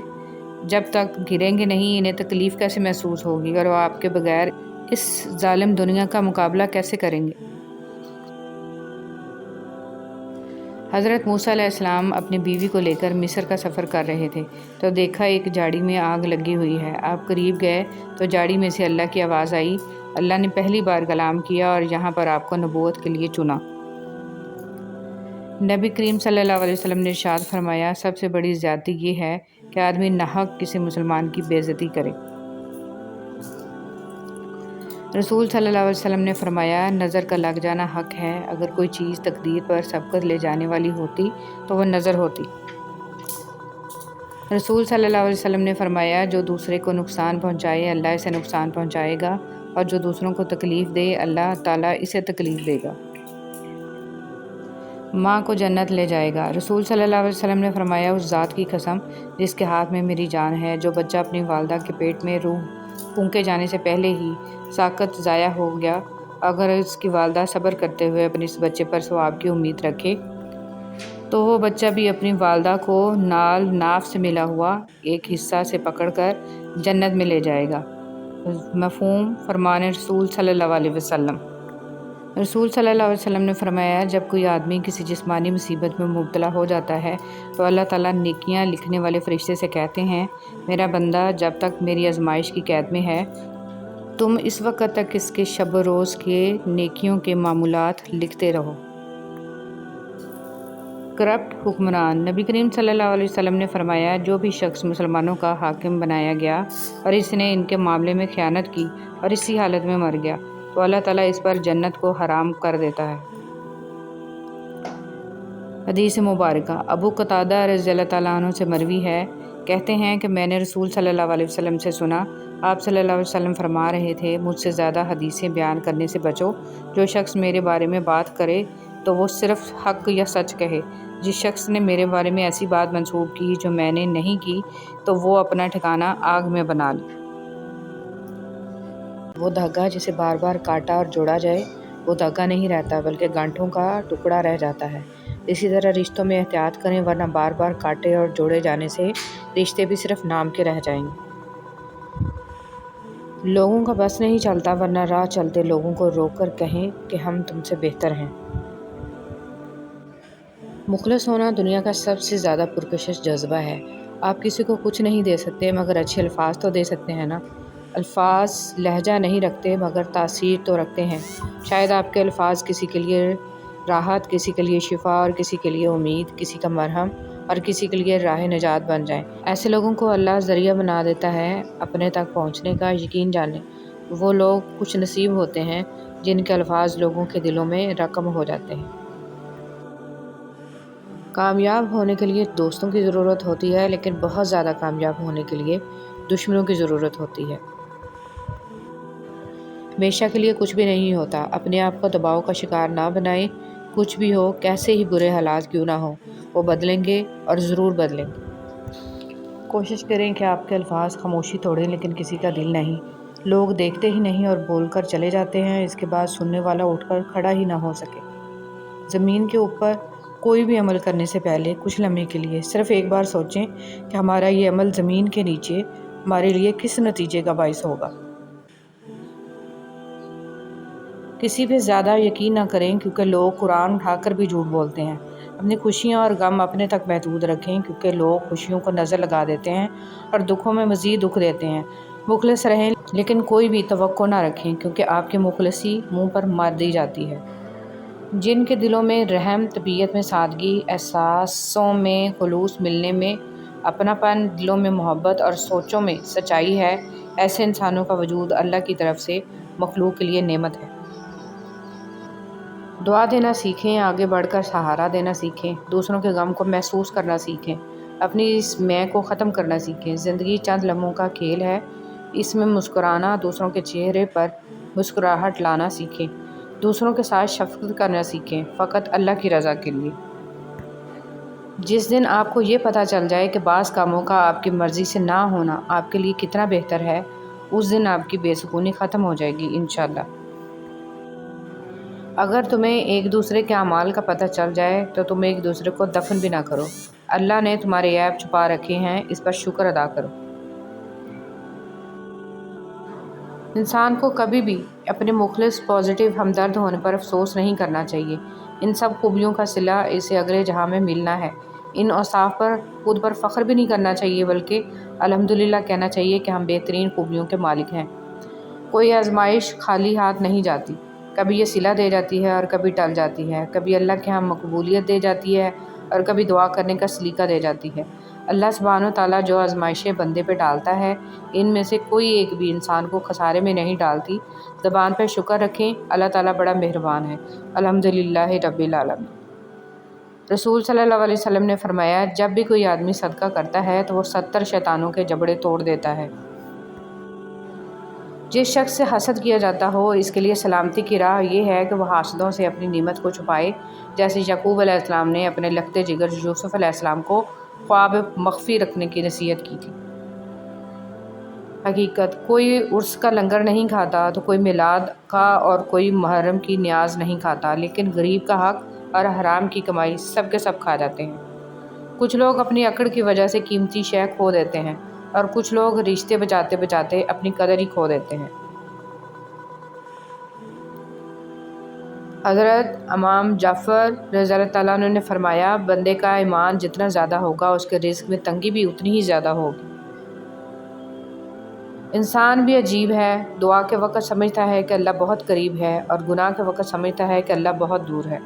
جب تک گریں گے نہیں انہیں تکلیف کیسے محسوس ہوگی اور وہ آپ کے بغیر اس ظالم دنیا کا مقابلہ کیسے کریں گے۔ حضرت موسیٰ علیہ السلام اپنی بیوی کو لے کر مصر کا سفر کر رہے تھے تو دیکھا ایک جھاڑی میں آگ لگی ہوئی ہے۔ آپ قریب گئے تو جھاڑی میں سے اللہ کی آواز آئی، اللہ نے پہلی بار کلام کیا اور یہاں پر آپ کو نبوت کے لیے چنا۔ نبی کریم صلی اللہ علیہ وسلم نے ارشاد فرمایا، سب سے بڑی زیادتی یہ ہے کہ آدمی ناحق کسی مسلمان کی بے عزتی کرے۔ رسول صلی اللہ علیہ وسلم نے فرمایا، نظر کا لگ جانا حق ہے، اگر کوئی چیز تقدیر پر سبقت لے جانے والی ہوتی تو وہ نظر ہوتی۔ رسول صلی اللہ علیہ وسلم نے فرمایا، جو دوسرے کو نقصان پہنچائے اللہ اسے نقصان پہنچائے گا، اور جو دوسروں کو تکلیف دے اللہ تعالیٰ اسے تکلیف دے گا۔ ماں کو جنت لے جائے گا۔ رسول صلی اللہ علیہ وسلم نے فرمایا، اس ذات کی قسم جس کے ہاتھ میں میری جان ہے، جو بچہ اپنی والدہ کے پیٹ میں روح پھونکے جانے سے پہلے ہی ساقط ضائع ہو گیا، اگر اس کی والدہ صبر کرتے ہوئے اپنے اس بچے پر ثواب کی امید رکھے تو وہ بچہ بھی اپنی والدہ کو نال ناف سے ملا ہوا ایک حصہ سے پکڑ کر جنت میں لے جائے گا۔ مفہوم فرمان رسول صلی اللہ علیہ وسلم۔ رسول صلی اللہ علیہ وسلم نے فرمایا، جب کوئی آدمی کسی جسمانی مصیبت میں مبتلا ہو جاتا ہے تو اللہ تعالیٰ نیکیاں لکھنے والے فرشتے سے کہتے ہیں، میرا بندہ جب تک میری آزمائش کی قید میں ہے تم اس وقت تک اس کے شب و روز کے نیکیوں کے معمولات لکھتے رہو۔ کرپٹ حکمران۔ نبی کریم صلی اللہ علیہ وسلم نے فرمایا، جو بھی شخص مسلمانوں کا حاکم بنایا گیا اور اس نے ان کے معاملے میں خیانت کی اور اسی حالت میں مر گیا تو اللہ تعالیٰ اس پر جنت کو حرام کر دیتا ہے۔ حدیث مبارکہ ابو قتادہ رضی اللہ تعالیٰ عنہ سے مروی ہے، کہتے ہیں کہ میں نے رسول صلی اللہ علیہ وسلم سے سنا، آپ صلی اللہ علیہ وسلم فرما رہے تھے، مجھ سے زیادہ حدیثیں بیان کرنے سے بچو۔ جو شخص میرے بارے میں بات کرے تو وہ صرف حق یا سچ کہے۔ جس شخص نے میرے بارے میں ایسی بات منسوب کی جو میں نے نہیں کی تو وہ اپنا ٹھکانہ آگ میں بنا لے۔ وہ دھاگا جسے بار بار کاٹا اور جوڑا جائے وہ دھاگا نہیں رہتا بلکہ گانٹھوں کا ٹکڑا رہ جاتا ہے۔ اسی طرح رشتوں میں احتیاط کریں ورنہ بار بار کاٹے اور جوڑے جانے سے رشتے بھی صرف نام کے رہ جائیں گے۔ لوگوں کا بس نہیں چلتا ورنہ راہ چلتے لوگوں کو روک کر کہیں کہ ہم تم سے بہتر ہیں۔ مخلص ہونا دنیا کا سب سے زیادہ پرکشش جذبہ ہے۔ آپ کسی کو کچھ نہیں دے سکتے مگر اچھے الفاظ تو دے سکتے ہیں نا۔ الفاظ لہجہ نہیں رکھتے مگر تاثیر تو رکھتے ہیں۔ شاید آپ کے الفاظ کسی کے لیے راحت، کسی کے لیے شفا اور کسی کے لیے امید، کسی کا مرہم اور کسی کے لیے راہ نجات بن جائیں۔ ایسے لوگوں کو اللہ ذریعہ بنا دیتا ہے اپنے تک پہنچنے کا۔ یقین جانیں وہ لوگ خوش نصیب ہوتے ہیں جن کے الفاظ لوگوں کے دلوں میں رقم ہو جاتے ہیں۔ کامیاب ہونے کے لیے دوستوں کی ضرورت ہوتی ہے لیکن بہت زیادہ کامیاب ہونے کے لیے دشمنوں کی ضرورت ہوتی ہے۔ ہمیشہ کے لیے کچھ بھی نہیں ہوتا۔ اپنے آپ کو دباؤ کا شکار نہ بنائیں۔ کچھ بھی ہو، کیسے ہی برے حالات کیوں نہ ہوں، وہ بدلیں گے اور ضرور بدلیں گے۔ کوشش کریں کہ آپ کے الفاظ خاموشی توڑیں لیکن کسی کا دل نہیں۔ لوگ دیکھتے ہی نہیں اور بول کر چلے جاتے ہیں، اس کے بعد سننے والا اٹھ کر کھڑا ہی نہ ہو سکے۔ زمین کے اوپر کوئی بھی عمل کرنے سے پہلے کچھ لمحے کے لیے صرف ایک بار سوچیں کہ ہمارا یہ عمل زمین کے نیچے ہمارے لیے کس نتیجے کا باعث ہوگا۔ کسی پہ زیادہ یقین نہ کریں کیونکہ لوگ قرآن اٹھا کر بھی جھوٹ بولتے ہیں۔ اپنی خوشیاں اور غم اپنے تک محدود رکھیں کیونکہ لوگ خوشیوں کو نظر لگا دیتے ہیں اور دکھوں میں مزید دکھ دیتے ہیں۔ مخلص رہیں لیکن کوئی بھی توقع نہ رکھیں کیونکہ آپ کی مخلصی منہ پر مار دی جاتی ہے۔ جن کے دلوں میں رحم، طبیعت میں سادگی، احساسوں میں خلوص، ملنے میں اپنا پن، دلوں میں محبت اور سوچوں میں سچائی ہے، ایسے انسانوں کا وجود اللہ کی طرف سے مخلوق کے لیے نعمت ہے۔ دعا دینا سیکھیں، آگے بڑھ کر سہارا دینا سیکھیں، دوسروں کے غم کو محسوس کرنا سیکھیں، اپنی اس میں کو ختم کرنا سیکھیں۔ زندگی چند لمحوں کا کھیل ہے، اس میں مسکرانا، دوسروں کے چہرے پر مسکراہٹ لانا سیکھیں، دوسروں کے ساتھ شفقت کرنا سیکھیں، فقط اللہ کی رضا کے لیے۔ جس دن آپ کو یہ پتہ چل جائے کہ بعض کاموں کا آپ کی مرضی سے نہ ہونا آپ کے لیے کتنا بہتر ہے، اس دن آپ کی بے سکونی ختم ہو جائے گی انشاءاللہ۔ اگر تمہیں ایک دوسرے کے اعمال کا پتہ چل جائے تو تم ایک دوسرے کو دفن بھی نہ کرو۔ اللہ نے تمہارے عیب چھپا رکھے ہیں، اس پر شکر ادا کرو۔ انسان کو کبھی بھی اپنے مخلص، پازیٹیو، ہمدرد ہونے پر افسوس نہیں کرنا چاہیے۔ ان سب خوبیوں کا صلہ اسے اگلے جہاں میں ملنا ہے۔ ان اوصاف پر خود پر فخر بھی نہیں کرنا چاہیے بلکہ الحمدللہ کہنا چاہیے کہ ہم بہترین خوبیوں کے مالک ہیں۔ کوئی آزمائش خالی ہاتھ نہیں جاتی، کبھی یہ صلہ دے جاتی ہے اور کبھی ٹل جاتی ہے، کبھی اللہ کے ہاں مقبولیت دے جاتی ہے اور کبھی دعا کرنے کا سلیقہ دے جاتی ہے۔ اللہ سبحانہ و تعالیٰ جو آزمائشیں بندے پہ ڈالتا ہے ان میں سے کوئی ایک بھی انسان کو خسارے میں نہیں ڈالتی۔ زبان پہ شکر رکھیں، اللہ تعالیٰ بڑا مہربان ہے۔ الحمدللہ رب العالمین۔ رسول صلی اللہ علیہ وسلم نے فرمایا، جب بھی کوئی آدمی صدقہ کرتا ہے تو وہ 70 شیطانوں کے جبڑے توڑ دیتا ہے۔ جس شخص سے حسد کیا جاتا ہو اس کے لیے سلامتی کی راہ یہ ہے کہ وہ حاسدوں سے اپنی نعمت کو چھپائے، جیسے یعقوب علیہ السلام نے اپنے لخت جگر یوسف علیہ السلام کو خواب مخفی رکھنے کی نصیحت کی تھی۔ حقیقت، کوئی عرس کا لنگر نہیں کھاتا تو کوئی میلاد کا اور کوئی محرم کی نیاز نہیں کھاتا، لیکن غریب کا حق اور حرام کی کمائی سب کے سب کھا جاتے ہیں۔ کچھ لوگ اپنی اکڑ کی وجہ سے قیمتی شے کھو دیتے ہیں اور کچھ لوگ رشتے بچاتے بچاتے اپنی قدر ہی کھو دیتے ہیں۔ حضرت امام جعفر رضی اللہ تعالیٰ عنہ نے فرمایا، بندے کا ایمان جتنا زیادہ ہوگا اس کے رزق میں تنگی بھی اتنی ہی زیادہ ہوگی۔ انسان بھی عجیب ہے، دعا کے وقت سمجھتا ہے کہ اللہ بہت قریب ہے اور گناہ کے وقت سمجھتا ہے کہ اللہ بہت دور ہے۔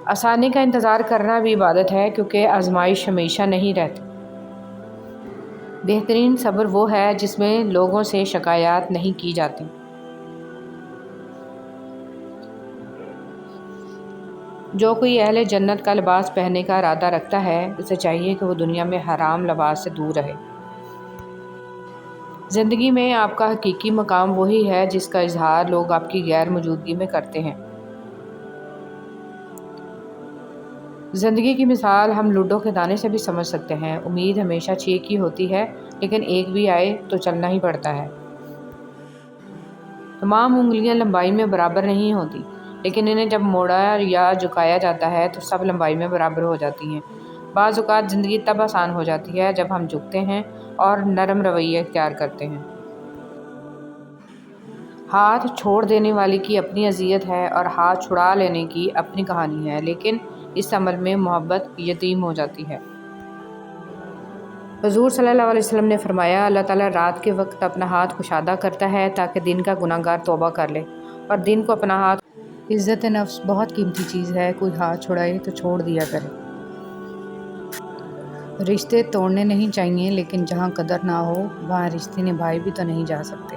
آسانی کا انتظار کرنا بھی عبادت ہے، کیونکہ آزمائش ہمیشہ نہیں رہتی۔ بہترین صبر وہ ہے جس میں لوگوں سے شکایات نہیں کی جاتی۔ جو کوئی اہل جنت کا لباس پہننے کا ارادہ رکھتا ہے، اسے چاہیے کہ وہ دنیا میں حرام لباس سے دور رہے۔ زندگی میں آپ کا حقیقی مقام وہی ہے جس کا اظہار لوگ آپ کی غیر موجودگی میں کرتے ہیں۔ زندگی کی مثال ہم لوڈو کے دانے سے بھی سمجھ سکتے ہیں۔ امید ہمیشہ 6 کی ہوتی ہے، لیکن ایک بھی آئے تو چلنا ہی پڑتا ہے۔ تمام انگلیاں لمبائی میں برابر نہیں ہوتی، لیکن انہیں جب موڑا یا جھکایا جاتا ہے تو سب لمبائی میں برابر ہو جاتی ہیں۔ بعض اوقات زندگی تب آسان ہو جاتی ہے جب ہم جھکتے ہیں اور نرم رویہ اختیار کرتے ہیں۔ ہاتھ چھوڑ دینے والے کی اپنی اذیت ہے اور ہاتھ چھڑا لینے کی اپنی کہانی ہے، لیکن اس عمل میں محبت یتیم ہو جاتی ہے۔ حضور صلی اللہ علیہ وسلم نے فرمایا، اللہ تعالیٰ رات کے وقت اپنا ہاتھ کشادہ کرتا ہے تاکہ دن کا گناہ گار توبہ کر لے، اور دن کو اپنا ہاتھ۔ عزت نفس بہت قیمتی چیز ہے، کوئی ہاتھ چھڑائے تو چھوڑ دیا کرے۔ رشتے توڑنے نہیں چاہیے، لیکن جہاں قدر نہ ہو وہاں رشتے نبھائے بھی تو نہیں جا سکتے۔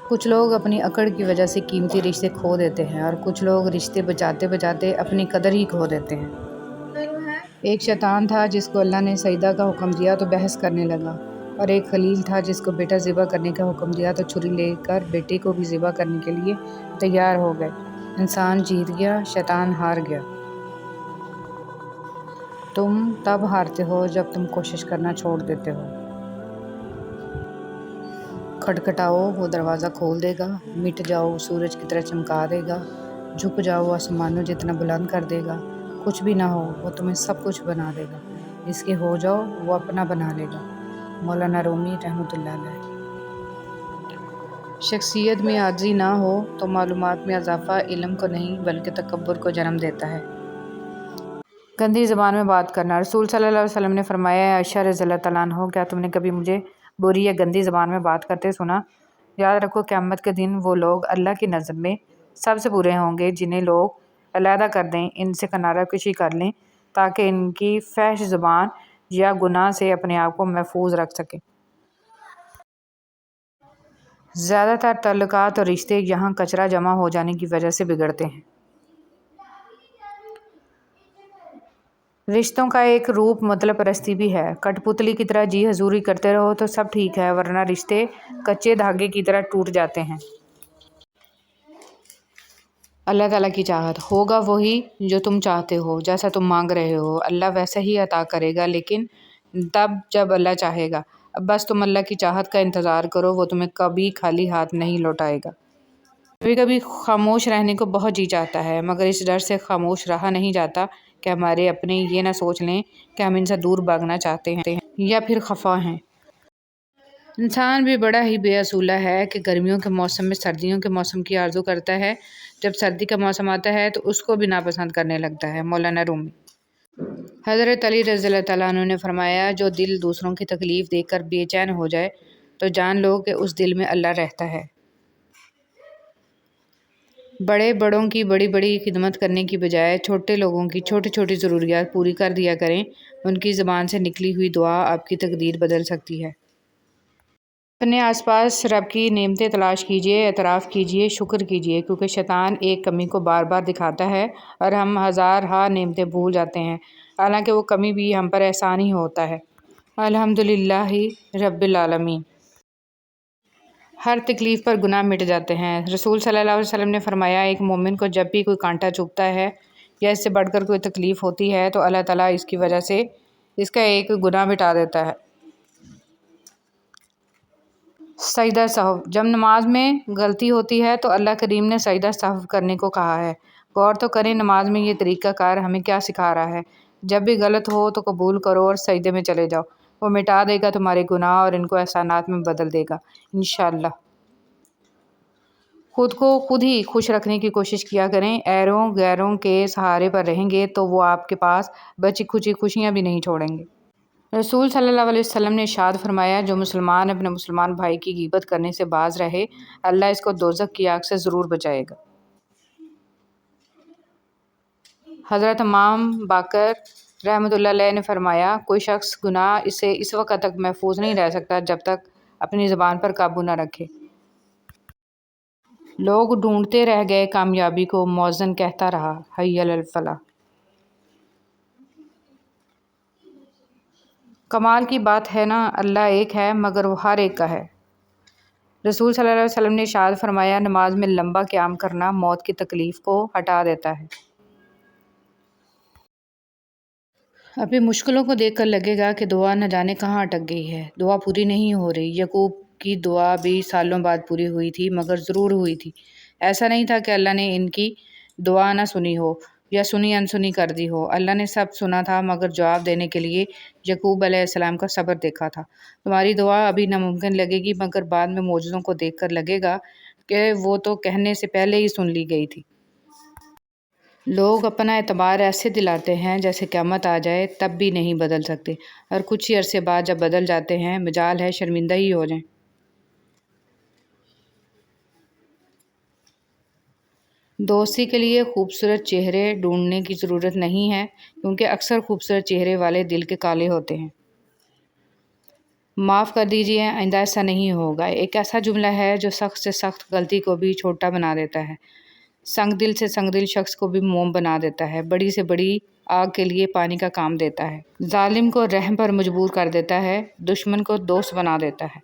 کچھ لوگ اپنی اکڑ کی وجہ سے قیمتی رشتے کھو دیتے ہیں، اور کچھ لوگ رشتے بچاتے بچاتے اپنی قدر ہی کھو دیتے ہیں۔ ایک شیطان تھا جس کو اللہ نے سجدہ کا حکم دیا تو بحث کرنے لگا، اور ایک خلیل تھا جس کو بیٹا ذبح کرنے کا حکم دیا تو چھری لے کر بیٹے کو بھی ذبح کرنے کے لیے تیار ہو گئے۔ انسان جیت گیا، شیطان ہار گیا۔ تم تب ہارتے ہو جب تم کوشش کرنا چھوڑ دیتے ہو۔ کھٹکھٹاؤ، وہ دروازہ کھول دے گا۔ مٹ جاؤ، سورج کی طرح چمکا دے گا۔ جھک جاؤ، آسمانوں جتنا بلند کر دے گا۔ کچھ بھی نہ ہو، وہ تمہیں سب کچھ بنا دے گا۔ اس کے ہو جاؤ، وہ اپنا بنا لے گا۔ مولانا رومی رحمۃ اللہ علیہ۔ شخصیت میں عاجزی نہ ہو تو معلومات میں اضافہ علم کو نہیں بلکہ تکبر کو جنم دیتا ہے۔ گندی زبان میں بات کرنا۔ رسول صلی اللہ علیہ وسلم نے فرمایا، عائشہ رضی اللہ تعالیٰ عنہ، کیا تم نے کبھی مجھے بری یا گندی زبان میں بات کرتے سنا؟ یاد رکھو، قیامت کے دن وہ لوگ اللہ کی نظر میں سب سے برے ہوں گے جنہیں لوگ علیحدہ کر دیں، ان سے کنارہ کشی کر لیں تاکہ ان کی فحش زبان یا گناہ سے اپنے آپ کو محفوظ رکھ سکیں۔ زیادہ تر تعلقات اور رشتے یہاں کچرا جمع ہو جانے کی وجہ سے بگڑتے ہیں۔ رشتوں کا ایک روپ مطلب پرستی بھی ہے۔ کٹ پتلی کی طرح جی حضوری کرتے رہو تو سب ٹھیک ہے، ورنہ رشتے کچے دھاگے کی طرح ٹوٹ جاتے ہیں۔ اللہ تعالیٰ کی چاہت ہوگا وہی جو تم چاہتے ہو، جیسا تم مانگ رہے ہو اللہ ویسا ہی عطا کرے گا، لیکن تب جب اللہ چاہے گا۔ اب بس تم اللہ کی چاہت کا انتظار کرو، وہ تمہیں کبھی خالی ہاتھ نہیں لوٹائے گا۔ کبھی کبھی خاموش رہنے کو بہت جی چاہتا ہے، مگر اس ڈر سے خاموش رہا نہیں جاتا کہ ہمارے اپنے یہ نہ سوچ لیں کہ ہم ان سے دور بھاگنا چاہتے ہیں یا پھر خفا ہیں۔ انسان بھی بڑا ہی بے اصولہ ہے کہ گرمیوں کے موسم میں سردیوں کے موسم کی آرزو کرتا ہے، جب سردی کا موسم آتا ہے تو اس کو بھی ناپسند کرنے لگتا ہے۔ مولانا رومی۔ حضرت علی رضی اللہ تعالیٰ عنہ نے فرمایا، جو دل دوسروں کی تکلیف دیکھ کر بے چین ہو جائے تو جان لو کہ اس دل میں اللہ رہتا ہے۔ بڑے بڑوں کی بڑی بڑی خدمت کرنے کی بجائے چھوٹے لوگوں کی چھوٹی چھوٹی ضروریات پوری کر دیا کریں، ان کی زبان سے نکلی ہوئی دعا آپ کی تقدیر بدل سکتی ہے۔ اپنے آس پاس رب کی نعمتیں تلاش کیجیے، اعتراف کیجیے، شکر کیجیے، کیونکہ شیطان ایک کمی کو بار بار دکھاتا ہے اور ہم ہزارہا نعمتیں بھول جاتے ہیں، حالانکہ وہ کمی بھی ہم پر احسان ہی ہوتا ہے۔ الحمدللہ رب العالمین۔ ہر تکلیف پر گناہ مٹ جاتے ہیں۔ رسول صلی اللہ علیہ وسلم نے فرمایا، ایک مومن کو جب بھی کوئی کانٹا چبھتا ہے یا اس سے بڑھ کر کوئی تکلیف ہوتی ہے تو اللہ تعالیٰ اس کی وجہ سے اس کا ایک گناہ مٹا دیتا ہے۔ سجدہ سہو۔ جب نماز میں غلطی ہوتی ہے تو اللہ کریم نے سجدہ سہو کرنے کو کہا ہے۔ غور تو کریں نماز میں یہ طریقہ کار ہمیں کیا سکھا رہا ہے۔ جب بھی غلط ہو تو قبول کرو اور سجدے میں چلے جاؤ، وہ مٹا دے گا تمہارے گناہ اور ان کو احسانات میں بدل دے گا انشاءاللہ۔ خود کو خود ہی خوش رکھنے کی کوشش کیا کریں، ایروں غیروں کے سہارے پر رہیں گے تو وہ آپ کے پاس بچی کھچی خوشیاں بھی نہیں چھوڑیں گے۔ رسول صلی اللہ علیہ وسلم نے ارشاد فرمایا، جو مسلمان اپنے مسلمان بھائی کی غیبت کرنے سے باز رہے، اللہ اس کو دوزخ کی آگ سے ضرور بچائے گا۔ حضرت امام باقر رحمۃ اللہ علیہ نے فرمایا، کوئی شخص گناہ سے اس وقت تک محفوظ نہیں رہ سکتا جب تک اپنی زبان پر قابو نہ رکھے۔ لوگ ڈھونڈتے رہ گئے کامیابی کو، مؤذن کہتا رہا، حی علی الفلاح۔ کمال کی بات ہے نا، اللہ ایک ہے مگر وہ ہر ایک کا ہے۔ رسول صلی اللہ علیہ وسلم نے ارشاد فرمایا، نماز میں لمبا قیام کرنا موت کی تکلیف کو ہٹا دیتا ہے۔ اپنی مشکلوں کو دیکھ کر لگے گا کہ دعا نہ جانے کہاں اٹک گئی ہے، دعا پوری نہیں ہو رہی۔ یعقوب کی دعا بھی سالوں بعد پوری ہوئی تھی، مگر ضرور ہوئی تھی۔ ایسا نہیں تھا کہ اللہ نے ان کی دعا نہ سنی ہو یا سنی انسنی کر دی ہو۔ اللہ نے سب سنا تھا، مگر جواب دینے کے لیے یعقوب علیہ السلام کا صبر دیکھا تھا۔ تمہاری دعا ابھی ناممکن لگے گی، مگر بعد میں معجزوں کو دیکھ کر لگے گا کہ وہ تو کہنے سے پہلے ہی سن لی گئی تھی۔ لوگ اپنا اعتبار ایسے دلاتے ہیں جیسے قیامت آ جائے تب بھی نہیں بدل سکتے، اور کچھ ہی عرصے بعد جب بدل جاتے ہیں مجال ہے شرمندہ ہی ہو جائیں۔ دوستی کے لیے خوبصورت چہرے ڈھونڈنے کی ضرورت نہیں ہے، کیونکہ اکثر خوبصورت چہرے والے دل کے کالے ہوتے ہیں۔ معاف کر دیجیے، آئندہ ایسا نہیں ہوگا، ایک ایسا جملہ ہے جو سخت سے سخت غلطی کو بھی چھوٹا بنا دیتا ہے، سنگ دل سے سنگ دل شخص کو بھی موم بنا دیتا ہے، بڑی سے بڑی آگ کے لیے پانی کا کام دیتا ہے، ظالم کو رحم پر مجبور کر دیتا ہے، دشمن کو دوست بنا دیتا ہے۔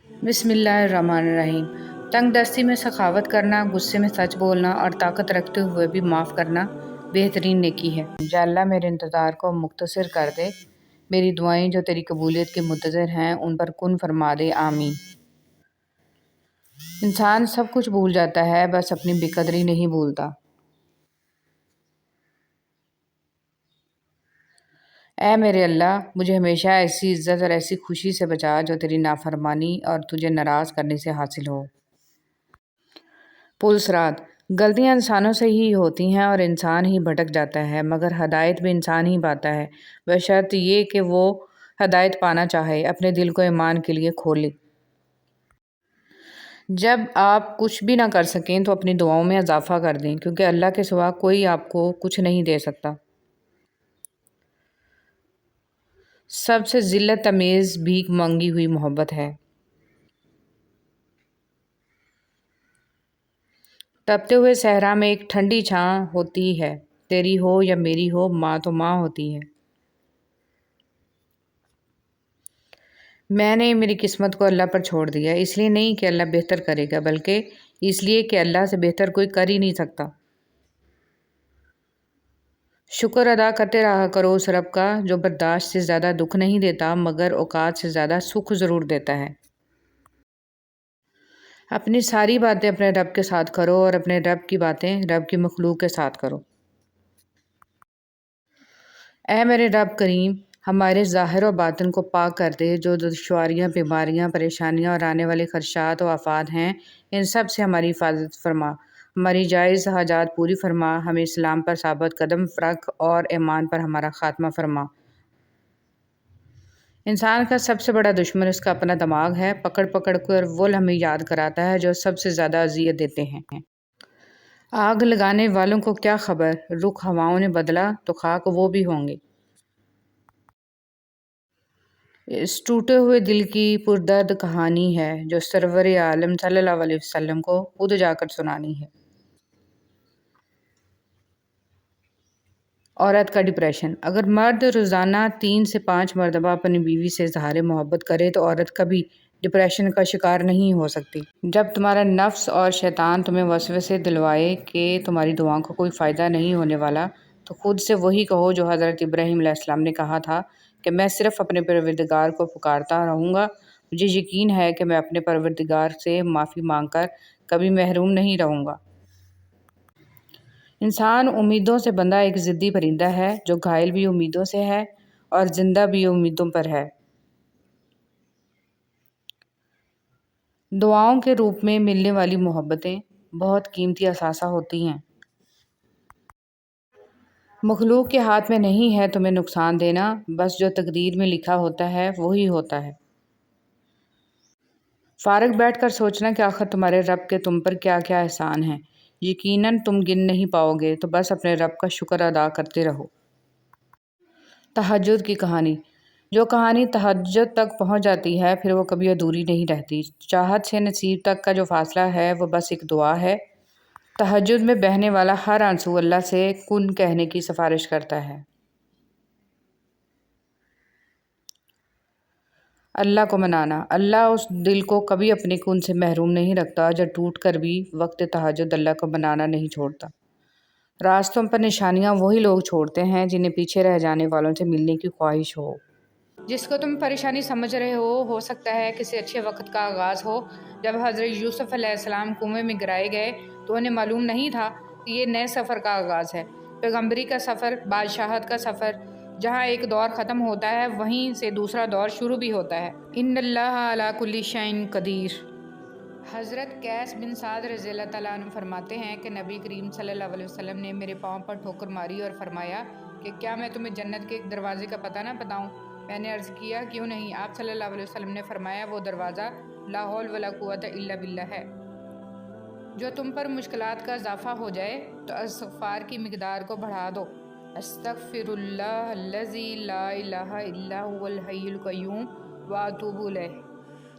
بسم اللہ الرحمن الرحیم۔ تنگ دستی میں سخاوت کرنا، غصے میں سچ بولنا اور طاقت رکھتے ہوئے بھی معاف کرنا بہترین نیکی ہے۔ یا اللہ میرے انتظار کو مختصر کر دے، میری دعائیں جو تیری قبولیت کے منتظر ہیں ان پر کن فرما دے، آمین۔ انسان سب کچھ بھول جاتا ہے، بس اپنی بے قدری نہیں بھولتا۔ اے میرے اللہ، مجھے ہمیشہ ایسی عزت اور ایسی خوشی سے بچا جو تیری نافرمانی اور تجھے ناراض کرنے سے حاصل ہو۔ پل صراط۔ غلطیاں انسانوں سے ہی ہوتی ہیں اور انسان ہی بھٹک جاتا ہے، مگر ہدایت بھی انسان ہی پاتا ہے، بشرط یہ کہ وہ ہدایت پانا چاہے، اپنے دل کو ایمان کے لیے کھولے۔ جب آپ کچھ بھی نہ کر سکیں تو اپنی دعاؤں میں اضافہ کر دیں، کیونکہ اللہ کے سوا کوئی آپ کو کچھ نہیں دے سکتا۔ سب سے ذلت آمیز بھیک مانگی ہوئی محبت ہے۔ تپتے ہوئے صحرا میں ایک ٹھنڈی چھاں ہوتی ہے، تیری ہو یا میری ہو، ماں تو ماں ہوتی ہے۔ میں نے میری قسمت کو اللہ پر چھوڑ دیا، اس لیے نہیں کہ اللہ بہتر کرے گا، بلکہ اس لیے کہ اللہ سے بہتر کوئی کر ہی نہیں سکتا۔ شکر ادا کرتے رہا کرو اس رب کا جو برداشت سے زیادہ دکھ نہیں دیتا، مگر اوقات سے زیادہ سکھ ضرور دیتا ہے۔ اپنی ساری باتیں اپنے رب کے ساتھ کرو اور اپنے رب کی باتیں رب کی مخلوق کے ساتھ کرو۔ اے میرے رب کریم، ہمارے ظاہر و باطن کو پاک کر دے، جو دشواریاں، بیماریاں، پریشانیاں اور آنے والے خدشات و آفات ہیں ان سب سے ہماری حفاظت فرما، ہماری جائز حاجات پوری فرما، ہمیں اسلام پر ثابت قدم رکھ اور ایمان پر ہمارا خاتمہ فرما۔ انسان کا سب سے بڑا دشمن اس کا اپنا دماغ ہے، پکڑ پکڑ کر وہ ہمیں یاد کراتا ہے جو سب سے زیادہ اذیت دیتے ہیں۔ آگ لگانے والوں کو کیا خبر، رخ ہواؤں نے بدلا تو خاک وہ بھی ہوں گے۔ اس ٹوٹے ہوئے دل کی پردرد کہانی ہے جو سرور عالم صلی اللہ علیہ وسلم کو خود جا کر سنانی ہے۔ عورت کا ڈپریشن۔ اگر مرد روزانہ 3 سے 5 مرتبہ اپنی بیوی سے اظہار محبت کرے تو عورت کبھی ڈپریشن کا شکار نہیں ہو سکتی۔ جب تمہارا نفس اور شیطان تمہیں وسوسے دلوائے کہ تمہاری دعاؤں کا کوئی فائدہ نہیں ہونے والا، تو خود سے وہی کہو جو حضرت ابراہیم علیہ السلام نے کہا تھا کہ میں صرف اپنے پروردگار کو پکارتا رہوں گا، مجھے یقین ہے کہ میں اپنے پروردگار سے معافی مانگ کر کبھی محروم نہیں رہوں گا۔ انسان امیدوں سے بندھا ایک ضدی پرندہ ہے جو گھائل بھی امیدوں سے ہے اور زندہ بھی امیدوں پر ہے۔ دعاؤں کے روپ میں ملنے والی محبتیں بہت قیمتی اثاثہ ہوتی ہیں۔ مخلوق کے ہاتھ میں نہیں ہے تمہیں نقصان دینا، بس جو تقدیر میں لکھا ہوتا ہے وہی ہوتا ہے۔ فارغ بیٹھ کر سوچنا کہ آخر تمہارے رب کے تم پر کیا کیا احسان ہیں۔ یقیناً تم گن نہیں پاؤ گے، تو بس اپنے رب کا شکر ادا کرتے رہو۔ تہجد کی کہانی۔ جو کہانی تہجد تک پہنچ جاتی ہے پھر وہ کبھی ادھوری نہیں رہتی۔ چاہت سے نصیب تک کا جو فاصلہ ہے وہ بس ایک دعا ہے۔ تہجد میں بہنے والا ہر آنسو اللہ سے کن کہنے کی سفارش کرتا ہے۔ اللہ کو منانا۔ اللہ اس دل کو کبھی اپنے کن سے محروم نہیں رکھتا جو ٹوٹ کر بھی وقت تہجد اللہ کو منانا نہیں چھوڑتا۔ راستوں پر نشانیاں وہی لوگ چھوڑتے ہیں جنہیں پیچھے رہ جانے والوں سے ملنے کی خواہش ہو۔ جس کو تم پریشانی سمجھ رہے ہو سکتا ہے کسی اچھے وقت کا آغاز ہو۔ جب حضرت یوسف علیہ السلام کنویں میں گرائے گئے تو انہیں معلوم نہیں تھا کہ یہ نئے سفر کا آغاز ہے، پیغمبری کا سفر، بادشاہت کا سفر۔ جہاں ایک دور ختم ہوتا ہے وہیں سے دوسرا دور شروع بھی ہوتا ہے۔ ان اللہ علی کل شیء قدیر۔ حضرت قیس بن سعد رضی اللہ تعالیٰ عنہ فرماتے ہیں کہ نبی کریم صلی اللہ علیہ وسلم نے میرے پاؤں پر ٹھوکر ماری اور فرمایا کہ کیا میں تمہیں جنت کے ایک دروازے کا پتہ نہ بتاؤں؟ میں نے عرض کیا کیوں نہیں؟ آپ صلی اللہ علیہ وسلم نے فرمایا وہ دروازہ لا حول ولا قوت الا باللہ ہے۔ جو تم پر مشکلات کا اضافہ ہو جائے تو استغفار کی مقدار کو بڑھا دو۔ استغفر اللہ الذی لا الہ الا هو الحی القیوم واتوب الیہ۔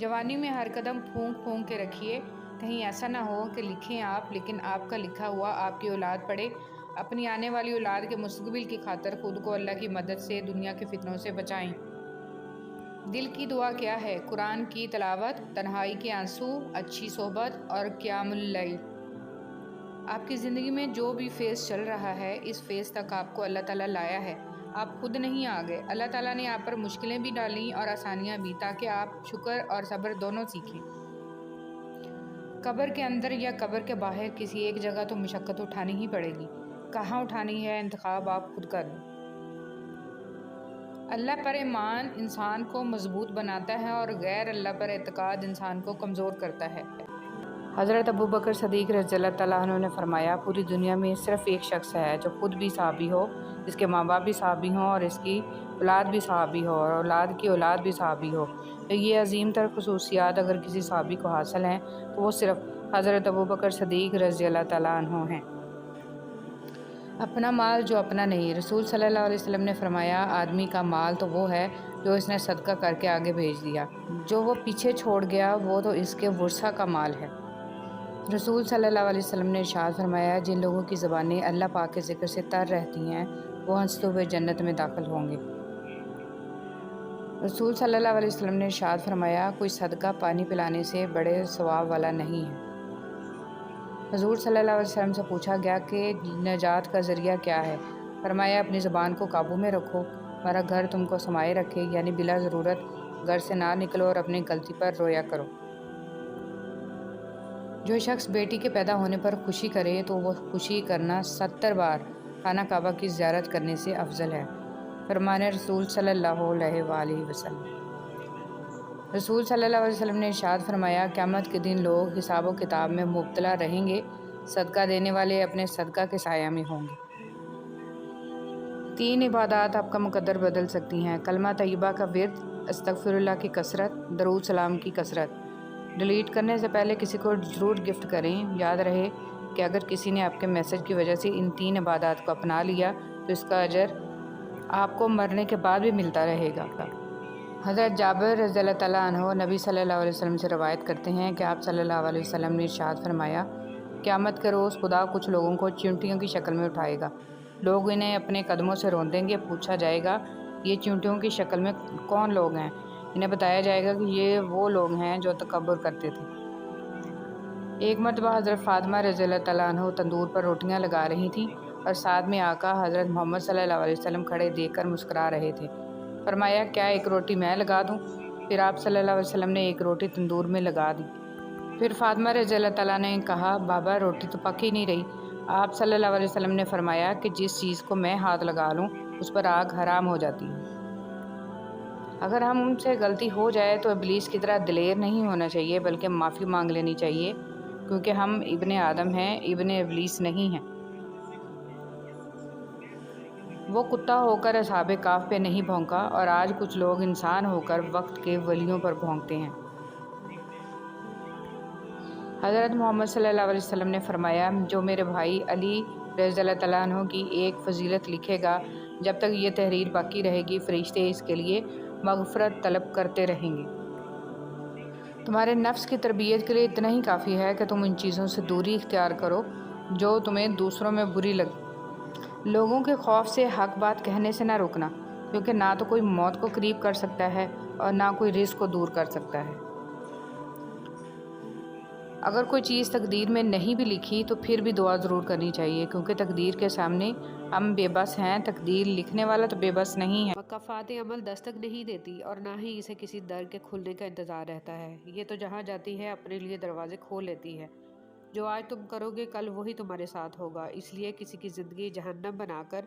جوانی میں ہر قدم پھونک پھونک کے رکھیے، کہیں ایسا نہ ہو کہ لکھیں آپ لیکن آپ کا لکھا ہوا آپ کی اولاد پڑھے۔ اپنی آنے والی اولاد کے مستقبل کی خاطر خود کو اللہ کی مدد سے دنیا کے فتنوں سے بچائیں۔ دل کی دعا کیا ہے؟ قرآن کی تلاوت، تنہائی کے آنسو، اچھی صحبت اور قیام اللیل۔ آپ کی زندگی میں جو بھی فیز چل رہا ہے اس فیز تک آپ کو اللہ تعالیٰ لایا ہے، آپ خود نہیں آ گئے۔ اللہ تعالیٰ نے آپ پر مشکلیں بھی ڈالیں اور آسانیاں بھی تاکہ آپ شکر اور صبر دونوں سیکھیں۔ قبر کے اندر یا قبر کے باہر کسی ایک جگہ تو مشقت اٹھانی ہی پڑے گی، کہاں اٹھانی ہے انتخاب آپ خود کر لیں۔ اللہ پر ایمان انسان کو مضبوط بناتا ہے اور غیر اللہ پر اعتقاد انسان کو کمزور کرتا ہے۔ حضرت ابوبکر صدیق رضی اللہ تعالیٰ عنہ نے فرمایا پوری دنیا میں صرف ایک شخص ہے جو خود بھی صحابی ہو، اس کے ماں باپ بھی صحابی ہوں اور اس کی اولاد بھی صحابی ہو اور اولاد کی اولاد بھی صحابی ہو۔ تو یہ عظیم تر خصوصیات اگر کسی صحابی کو حاصل ہیں تو وہ صرف حضرت ابوبکر صدیق رضی اللہ تعالیٰ عنہ ہیں۔ اپنا مال جو اپنا نہیں۔ رسول صلی اللہ علیہ وسلم نے فرمایا آدمی کا مال تو وہ ہے جو اس نے صدقہ کر کے آگے بھیج دیا، جو وہ پیچھے چھوڑ گیا وہ تو اس کے ورثہ کا مال ہے۔ رسول صلی اللہ علیہ وسلم نے ارشاد فرمایا جن لوگوں کی زبانیں اللہ پاک کے ذکر سے تر رہتی ہیں وہ ہنستے ہوئے جنت میں داخل ہوں گے۔ رسول صلی اللہ علیہ وسلم نے ارشاد فرمایا کوئی صدقہ پانی پلانے سے بڑے ثواب والا نہیں ہے۔ حضور صلی اللہ علیہ وسلم سے پوچھا گیا کہ نجات کا ذریعہ کیا ہے؟ فرمایا اپنی زبان کو قابو میں رکھو، ہمارا گھر تم کو سمائے رکھے، یعنی بلا ضرورت گھر سے نہ نکلو اور اپنی غلطی پر رویا کرو۔ جو شخص بیٹی کے پیدا ہونے پر خوشی کرے تو وہ خوشی کرنا 70 بار خانہ کعبہ کی زیارت کرنے سے افضل ہے۔ فرمان رسول صلی اللہ علیہ وآلہ وسلم۔ رسول صلی اللہ علیہ وسلم نے ارشاد فرمایا قیامت کے دن لوگ حساب و کتاب میں مبتلا رہیں گے، صدقہ دینے والے اپنے صدقہ کے سایہ میں ہوں گے۔ 3 عبادات آپ کا مقدر بدل سکتی ہیں۔ کلمہ طیبہ کا ورد، استغفر اللہ کی کثرت، درود سلام کی کثرت۔ ڈیلیٹ کرنے سے پہلے کسی کو ضرور گفٹ کریں۔ یاد رہے کہ اگر کسی نے آپ کے میسج کی وجہ سے ان 3 عبادات کو اپنا لیا تو اس کا اجر آپ کو مرنے کے بعد بھی ملتا رہے گا۔ حضرت جابر رضی اللہ تعالیٰ عنہ نبی صلی اللہ علیہ وسلم سے روایت کرتے ہیں کہ آپ صلی اللہ علیہ وسلم نے ارشاد فرمایا قیامت کے روز خدا کچھ لوگوں کو چیونٹیوں کی شکل میں اٹھائے گا، لوگ انہیں اپنے قدموں سے روندیں گے، پوچھا جائے گا یہ چیونٹیوں کی شکل میں کون لوگ ہیں؟ انہیں بتایا جائے گا کہ یہ وہ لوگ ہیں جو تکبر کرتے تھے۔ ایک مرتبہ حضرت فاطمہ رضی اللہ تعالیٰ عنہ تندور پر روٹیاں لگا رہی تھیں اور ساتھ میں آقا حضرت محمد صلی اللہ علیہ وسلم کھڑے دیکھ کر مسکرا رہے تھے۔ فرمایا کیا ایک روٹی میں لگا دوں؟ پھر آپ صلی اللہ علیہ وسلم نے ایک روٹی تندور میں لگا دی۔ پھر فاطمہ رضی اللہ تعالیٰ نے کہا بابا روٹی تو پک ہی نہیں رہی۔ آپ صلی اللہ علیہ وسلم نے فرمایا کہ جس چیز کو میں ہاتھ لگا لوں اس پر آگ حرام ہو جاتی ہے۔ اگر ہم سے غلطی ہو جائے تو ابلیس کی طرح دلیر نہیں ہونا چاہیے بلکہ معافی مانگ لینی چاہیے، کیونکہ ہم ابن آدم ہیں، ابن ابلیس نہیں ہیں۔ وہ کتا ہو کر اصحاب کہف پہ نہیں بھونکا اور آج کچھ لوگ انسان ہو کر وقت کے ولیوں پر بھونکتے ہیں۔ حضرت محمد صلی اللہ علیہ وسلم نے فرمایا، جو میرے بھائی علی رضی اللہ تعالیٰ عنہ کی ایک فضیلت لکھے گا، جب تک یہ تحریر باقی رہے گی فرشتے اس کے لیے مغفرت طلب کرتے رہیں گے۔ تمہارے نفس کی تربیت کے لیے اتنا ہی کافی ہے کہ تم ان چیزوں سے دوری اختیار کرو جو تمہیں دوسروں میں بری لگے۔ لوگوں کے خوف سے حق بات کہنے سے نہ رکنا، کیونکہ نہ تو کوئی موت کو قریب کر سکتا ہے اور نہ کوئی رزق کو دور کر سکتا ہے۔ اگر کوئی چیز تقدیر میں نہیں بھی لکھی تو پھر بھی دعا ضرور کرنی چاہیے، کیونکہ تقدیر کے سامنے ہم بے بس ہیں، تقدیر لکھنے والا تو بے بس نہیں ہے۔ مکافات عمل دستک نہیں دیتی اور نہ ہی اسے کسی در کے کھلنے کا انتظار رہتا ہے۔ یہ تو جہاں جاتی ہے اپنے لیے دروازے کھول لیتی ہے۔ جو آج تم کرو گے کل وہی تمہارے ساتھ ہوگا، اس لیے کسی کی زندگی جہنم بنا کر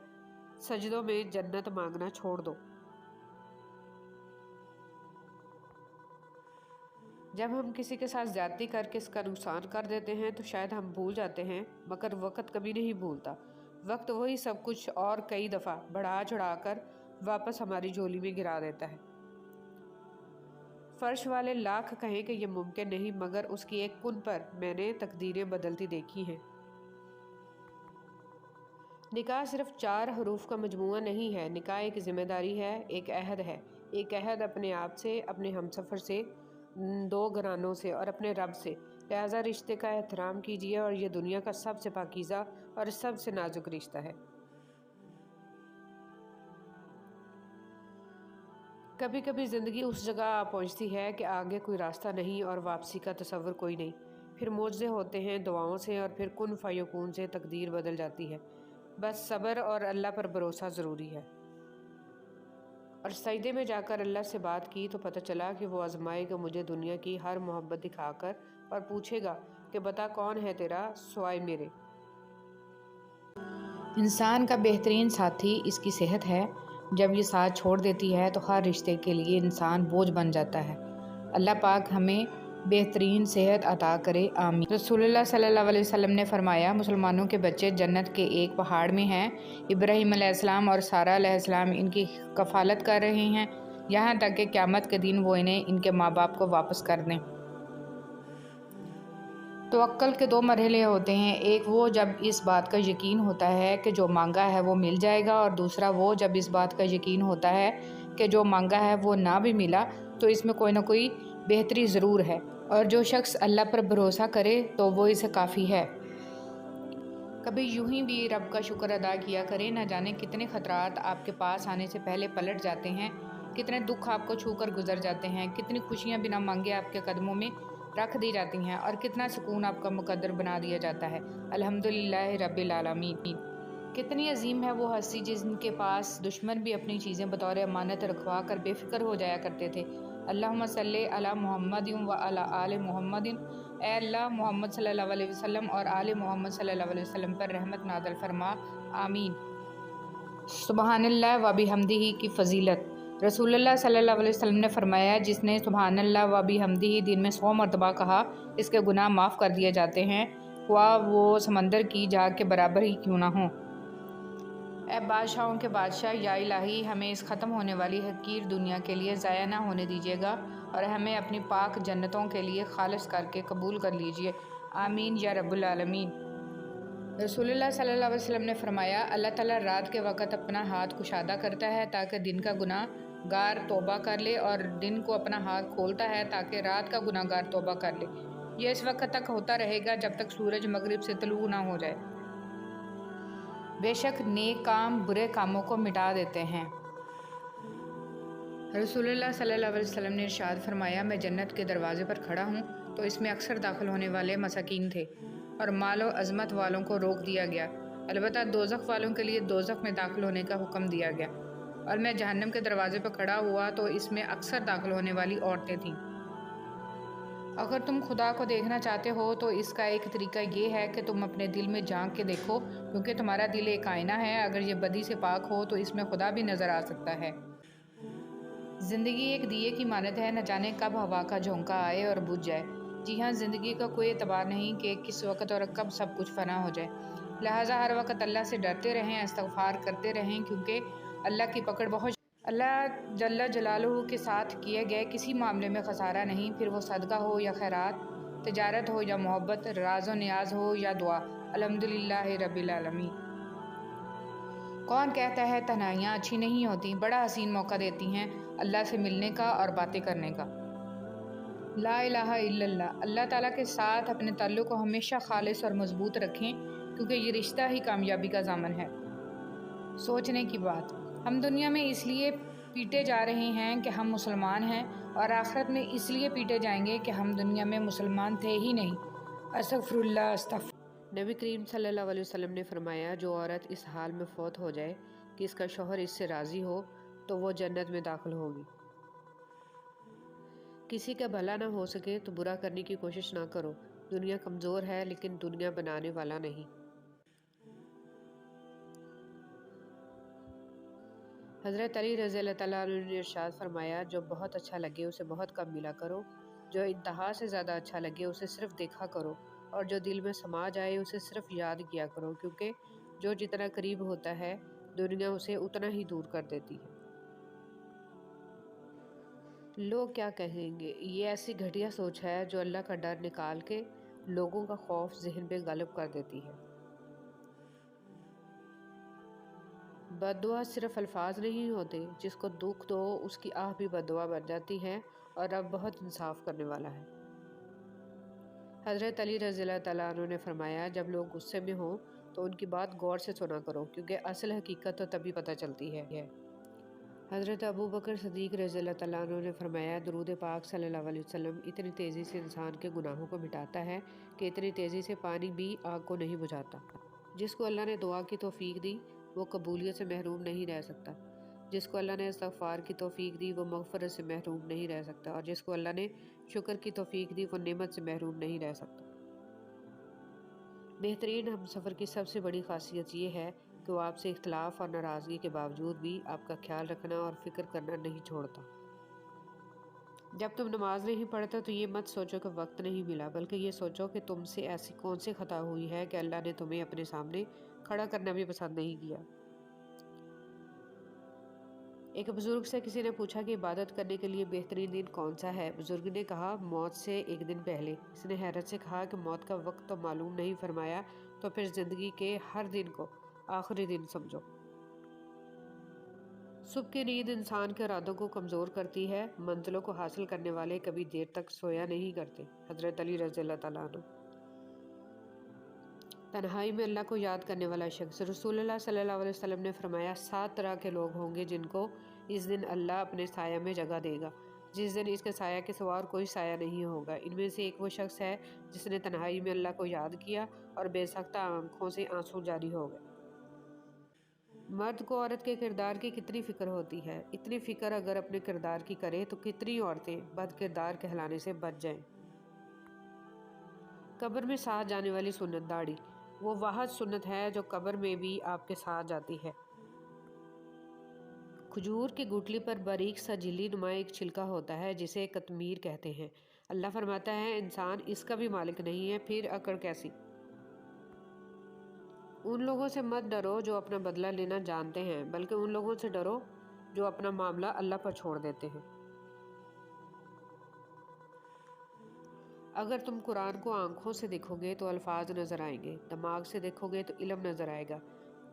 سجدوں میں جنت مانگنا چھوڑ دو۔ جب ہم کسی کے ساتھ زیادتی کر کے اس کا نقصان کر دیتے ہیں تو شاید ہم بھول جاتے ہیں، مگر وقت کبھی نہیں بھولتا۔ وقت وہی سب کچھ اور کئی دفعہ بڑھا چڑھا کر واپس ہماری جھولی میں گرا دیتا ہے۔ فرش والے لاکھ کہیں کہ یہ ممکن نہیں، مگر اس کی ایک کن پر میں نے تقدیریں بدلتی دیکھی ہیں۔ نکاح صرف 4 حروف کا مجموعہ نہیں ہے، نکاح ایک ذمہ داری ہے، ایک عہد ہے۔ ایک عہد اپنے آپ سے، اپنے ہمسفر سے، 2 گھرانوں سے اور اپنے رب سے۔ لہٰذا رشتے کا احترام کیجیے، اور یہ دنیا کا سب سے پاکیزہ اور سب سے نازک رشتہ ہے۔ کبھی کبھی زندگی اس جگہ آ پہنچتی ہے کہ آگے کوئی راستہ نہیں اور واپسی کا تصور کوئی نہیں۔ پھر معجزے ہوتے ہیں دعاؤں سے، اور پھر کن فیکون سے تقدیر بدل جاتی ہے۔ بس صبر اور اللہ پر بھروسہ ضروری ہے۔ اور سجدے میں جا کر اللہ سے بات کی تو پتہ چلا کہ وہ آزمائے گا مجھے دنیا کی ہر محبت دکھا کر، اور پوچھے گا کہ بتا کون ہے تیرا سوائے میرے۔ انسان کا بہترین ساتھی اس کی صحت ہے۔ جب یہ ساتھ چھوڑ دیتی ہے تو ہر رشتے کے لیے انسان بوجھ بن جاتا ہے۔ اللہ پاک ہمیں بہترین صحت عطا کرے، آمین۔ رسول اللہ صلی اللہ علیہ وسلم نے فرمایا، مسلمانوں کے بچے جنت کے ایک پہاڑ میں ہیں۔ ابراہیم علیہ السلام اور سارہ علیہ السلام ان کی کفالت کر رہے ہیں، یہاں تک کہ قیامت کے دن وہ انہیں ان کے ماں باپ کو واپس کر دیں۔ توکل کے 2 مرحلے ہوتے ہیں، ایک وہ جب اس بات کا یقین ہوتا ہے کہ جو مانگا ہے وہ مل جائے گا، اور دوسرا وہ جب اس بات کا یقین ہوتا ہے کہ جو مانگا ہے وہ نہ بھی ملا تو اس میں کوئی نہ کوئی بہتری ضرور ہے، اور جو شخص اللہ پر بھروسہ کرے تو وہ اسے کافی ہے۔ کبھی یوں ہی بھی رب کا شکر ادا کیا کرے، نہ جانے کتنے خطرات آپ کے پاس آنے سے پہلے پلٹ جاتے ہیں، کتنے دکھ آپ کو چھو کر گزر جاتے ہیں، کتنی خوشیاں بنا مانگے آپ کے قدموں میں رکھ دی جاتی ہیں، اور کتنا سکون آپ کا مقدر بنا دیا جاتا ہے۔ الحمدللہ رب العالمین۔ کتنی عظیم ہے وہ ہستی جن کے پاس دشمن بھی اپنی چیزیں بطور امانت رکھوا کر بے فکر ہو جایا کرتے تھے۔ اللہم صلی علی محمد و علی آل محمد۔ اے اللہ، محمد صلی اللہ علیہ وسلم اور آل محمد صلی اللہ علیہ وسلم پر رحمت نازل فرما، آمین۔ سبحان اللہ و بحمدہ کی فضیلت۔ رسول اللہ صلی اللہ علیہ وسلم نے فرمایا، جس نے سبحان اللہ و بحمدہ دن میں 100 مرتبہ کہا، اس کے گناہ معاف کر دیے جاتے ہیں، خواہ وہ سمندر کی جھاگ کے برابر ہی کیوں نہ ہوں۔ اے بادشاہوں کے بادشاہ، یا الہی، ہمیں اس ختم ہونے والی حقیر دنیا کے لیے ضائع نہ ہونے دیجیے گا، اور ہمیں اپنی پاک جنتوں کے لیے خالص کر کے قبول کر لیجیے، آمین یا رب العالمین۔ رسول اللہ صلی اللہ علیہ وسلم نے فرمایا، اللہ تعالیٰ رات کے وقت اپنا ہاتھ کشادہ کرتا ہے تاکہ دن کا گناہ گار توبہ کر لے، اور دن کو اپنا ہاتھ کھولتا ہے تاکہ رات کا گناہ گار توبہ کر لے۔ یہ اس وقت تک ہوتا رہے گا جب تک سورج مغرب سے طلوع نہ ہو جائے۔ بے شک نیک کام برے کاموں کو مٹا دیتے ہیں۔ رسول اللہ صلی اللہ علیہ وسلم نے ارشاد فرمایا، میں جنت کے دروازے پر کھڑا ہوں تو اس میں اکثر داخل ہونے والے مساکین تھے، اور مال و عظمت والوں کو روک دیا گیا، البتہ دوزخ والوں کے لیے دوزخ میں داخل ہونے کا حکم دیا گیا، اور میں جہنم کے دروازے پر کھڑا ہوا تو اس میں اکثر داخل ہونے والی عورتیں تھیں۔ اگر تم خدا کو دیکھنا چاہتے ہو تو اس کا ایک طریقہ یہ ہے کہ تم اپنے دل میں جھانک کے دیکھو، کیونکہ تمہارا دل ایک آئینہ ہے، اگر یہ بدی سے پاک ہو تو اس میں خدا بھی نظر آ سکتا ہے۔ زندگی ایک دیے کی مانند ہے، نہ جانے کب ہوا کا جھونکا آئے اور بجھ جائے۔ جی ہاں، زندگی کا کوئی اعتبار نہیں کہ کس وقت اور کب سب کچھ فنا ہو جائے، لہٰذا ہر وقت اللہ سے ڈرتے رہیں، استغفار کرتے رہیں، کیونکہ اللہ کی پکڑ بہت اللہ جل جلالہ کے ساتھ کیے گئے کسی معاملے میں خسارہ نہیں، پھر وہ صدقہ ہو یا خیرات، تجارت ہو یا محبت، راز و نیاز ہو یا دعا، الحمدللہ رب العالمین۔ کون کہتا ہے تنہائیاں اچھی نہیں ہوتی؟ بڑا حسین موقع دیتی ہیں اللہ سے ملنے کا اور باتیں کرنے کا۔ لا الہ الا اللہ۔ اللہ تعالیٰ کے ساتھ اپنے تعلق کو ہمیشہ خالص اور مضبوط رکھیں، کیونکہ یہ رشتہ ہی کامیابی کا ضامن ہے۔ سوچنے کی بات، ہم دنیا میں اس لیے پیٹے جا رہے ہیں کہ ہم مسلمان ہیں، اور آخرت میں اس لیے پیٹے جائیں گے کہ ہم دنیا میں مسلمان تھے ہی نہیں۔ استغفر اللہ، استغفر۔ نبی کریم صلی اللہ علیہ وسلم نے فرمایا، جو عورت اس حال میں فوت ہو جائے کہ اس کا شوہر اس سے راضی ہو تو وہ جنت میں داخل ہوگی۔ کسی کا بھلا نہ ہو سکے تو برا کرنے کی کوشش نہ کرو۔ دنیا کمزور ہے لیکن دنیا بنانے والا نہیں۔ حضرت علی رضی اللہ تعالیٰ عنہ نے ارشاد فرمایا، جو بہت اچھا لگے اسے بہت کم ملا کرو، جو انتہا سے زیادہ اچھا لگے اسے صرف دیکھا کرو، اور جو دل میں سما جائے اسے صرف یاد کیا کرو، کیونکہ جو جتنا قریب ہوتا ہے دنیا اسے اتنا ہی دور کر دیتی ہے۔ لوگ کیا کہیں گے؟ یہ ایسی گھٹیا سوچ ہے جو اللہ کا ڈر نکال کے لوگوں کا خوف ذہن پہ غالب کر دیتی ہے۔ بد دعا صرف الفاظ نہیں ہوتے، جس کو دکھ دو اس کی آہ بھی بد دعا بن جاتی ہے، اور رب بہت انصاف کرنے والا ہے۔ حضرت علی رضی اللہ تعالیٰ عنہ نے فرمایا، جب لوگ غصے میں ہوں تو ان کی بات غور سے سنا کرو، کیونکہ اصل حقیقت تو تبھی پتہ چلتی ہے۔ حضرت ابو بکر صدیق رضی اللہ تعالیٰ عنہ نے فرمایا، درود پاک صلی اللہ علیہ وسلم اتنی تیزی سے انسان کے گناہوں کو مٹاتا ہے کہ اتنی تیزی سے پانی بھی آگ کو نہیں بجھاتا۔ جس کو اللہ نے دعا کی توفیق دی وہ قبولیت سے محروم نہیں رہ سکتا، جس کو اللہ نے استغفار کی توفیق دی وہ مغفرت سے محروم نہیں رہ سکتا، اور جس کو اللہ نے شکر کی توفیق دی وہ نعمت سے محروم نہیں رہ سکتا۔ بہترین ہم سفر کی سب سے بڑی خاصیت یہ ہے کہ وہ آپ سے اختلاف اور ناراضگی کے باوجود بھی آپ کا خیال رکھنا اور فکر کرنا نہیں چھوڑتا۔ جب تم نماز نہیں پڑھتے تو یہ مت سوچو کہ وقت نہیں ملا، بلکہ یہ سوچو کہ تم سے ایسی کون سی خطا ہوئی ہے کہ اللہ نے تمہیں اپنے سامنے کھڑا کرنا بھی پسند نہیں کیا۔ ایک بزرگ سے کسی نے پوچھا کہ عبادت کرنے کے لیے بہترین دن کون سا ہے؟ بزرگ نے کہا، موت سے ایک دن پہلے۔ اس نے حیرت سے کہا کہ موت کا وقت تو معلوم نہیں، فرمایا تو پھر زندگی کے ہر دن کو آخری دن سمجھو۔ صبح کی نیند انسان کے ارادوں کو کمزور کرتی ہے، منزلوں کو حاصل کرنے والے کبھی دیر تک سویا نہیں کرتے۔ حضرت علی رضی اللہ تعالیٰ عنہ۔ تنہائی میں اللہ کو یاد کرنے والا شخص۔ رسول اللہ صلی اللہ علیہ وسلم نے فرمایا، 7 طرح کے لوگ ہوں گے جن کو اس دن اللہ اپنے سایہ میں جگہ دے گا، جس دن اس کے سایہ کے سوا اور کوئی سایہ نہیں ہوگا۔ ان میں سے ایک وہ شخص ہے جس نے تنہائی میں اللہ کو یاد کیا اور بے سختہ آنکھوں سے آنسو جاری ہو گئے۔ مرد کو عورت کے کردار کی کتنی فکر ہوتی ہے، اتنی فکر اگر اپنے کردار کی کرے تو کتنی عورتیں بد کردار کہلانے سے بچ جائیں۔ قبر میں ساتھ جانے والی سنت داڑھی، وہ واحد سنت ہے جو قبر میں بھی آپ کے ساتھ جاتی ہے۔ کھجور کی گٹلی پر باریک سا جھلی نما ایک چھلکا ہوتا ہے جسے قطمیر کہتے ہیں۔ اللہ فرماتا ہے، انسان اس کا بھی مالک نہیں ہے، پھر اکڑ کیسی؟ ان لوگوں سے مت ڈرو جو اپنا بدلہ لینا جانتے ہیں، بلکہ ان لوگوں سے ڈرو جو اپنا معاملہ اللہ پر چھوڑ دیتے ہیں۔ اگر تم قرآن کو آنکھوں سے دیکھو گے تو الفاظ نظر آئیں گے، دماغ سے دیکھو گے تو علم نظر آئے گا،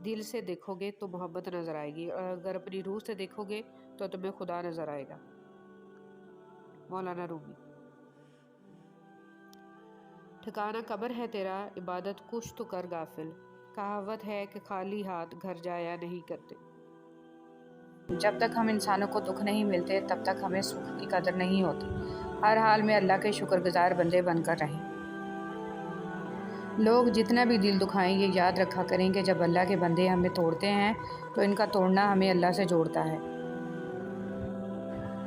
دل سے دیکھو گے تو محبت نظر آئے گی، اور اگر اپنی روح سے دیکھو گے تو تمہیں خدا نظر آئے گا۔ مولانا رومی۔ ٹھکانہ قبر ہے تیرا، عبادت کچھ تو کر غافل، کہاوت ہے کہ خالی ہاتھ گھر جایا نہیں کرتے۔ جب تک ہم انسانوں کو دکھ نہیں ملتے تب تک ہمیں سکھ کی قدر نہیں ہوتی۔ ہر حال میں اللہ کے شکر گزار بندے بن کر رہیں۔ لوگ جتنا بھی دل دکھائیں، یہ یاد رکھا کریں کہ جب اللہ کے بندے ہمیں توڑتے ہیں تو ان کا توڑنا ہمیں اللہ سے جوڑتا ہے۔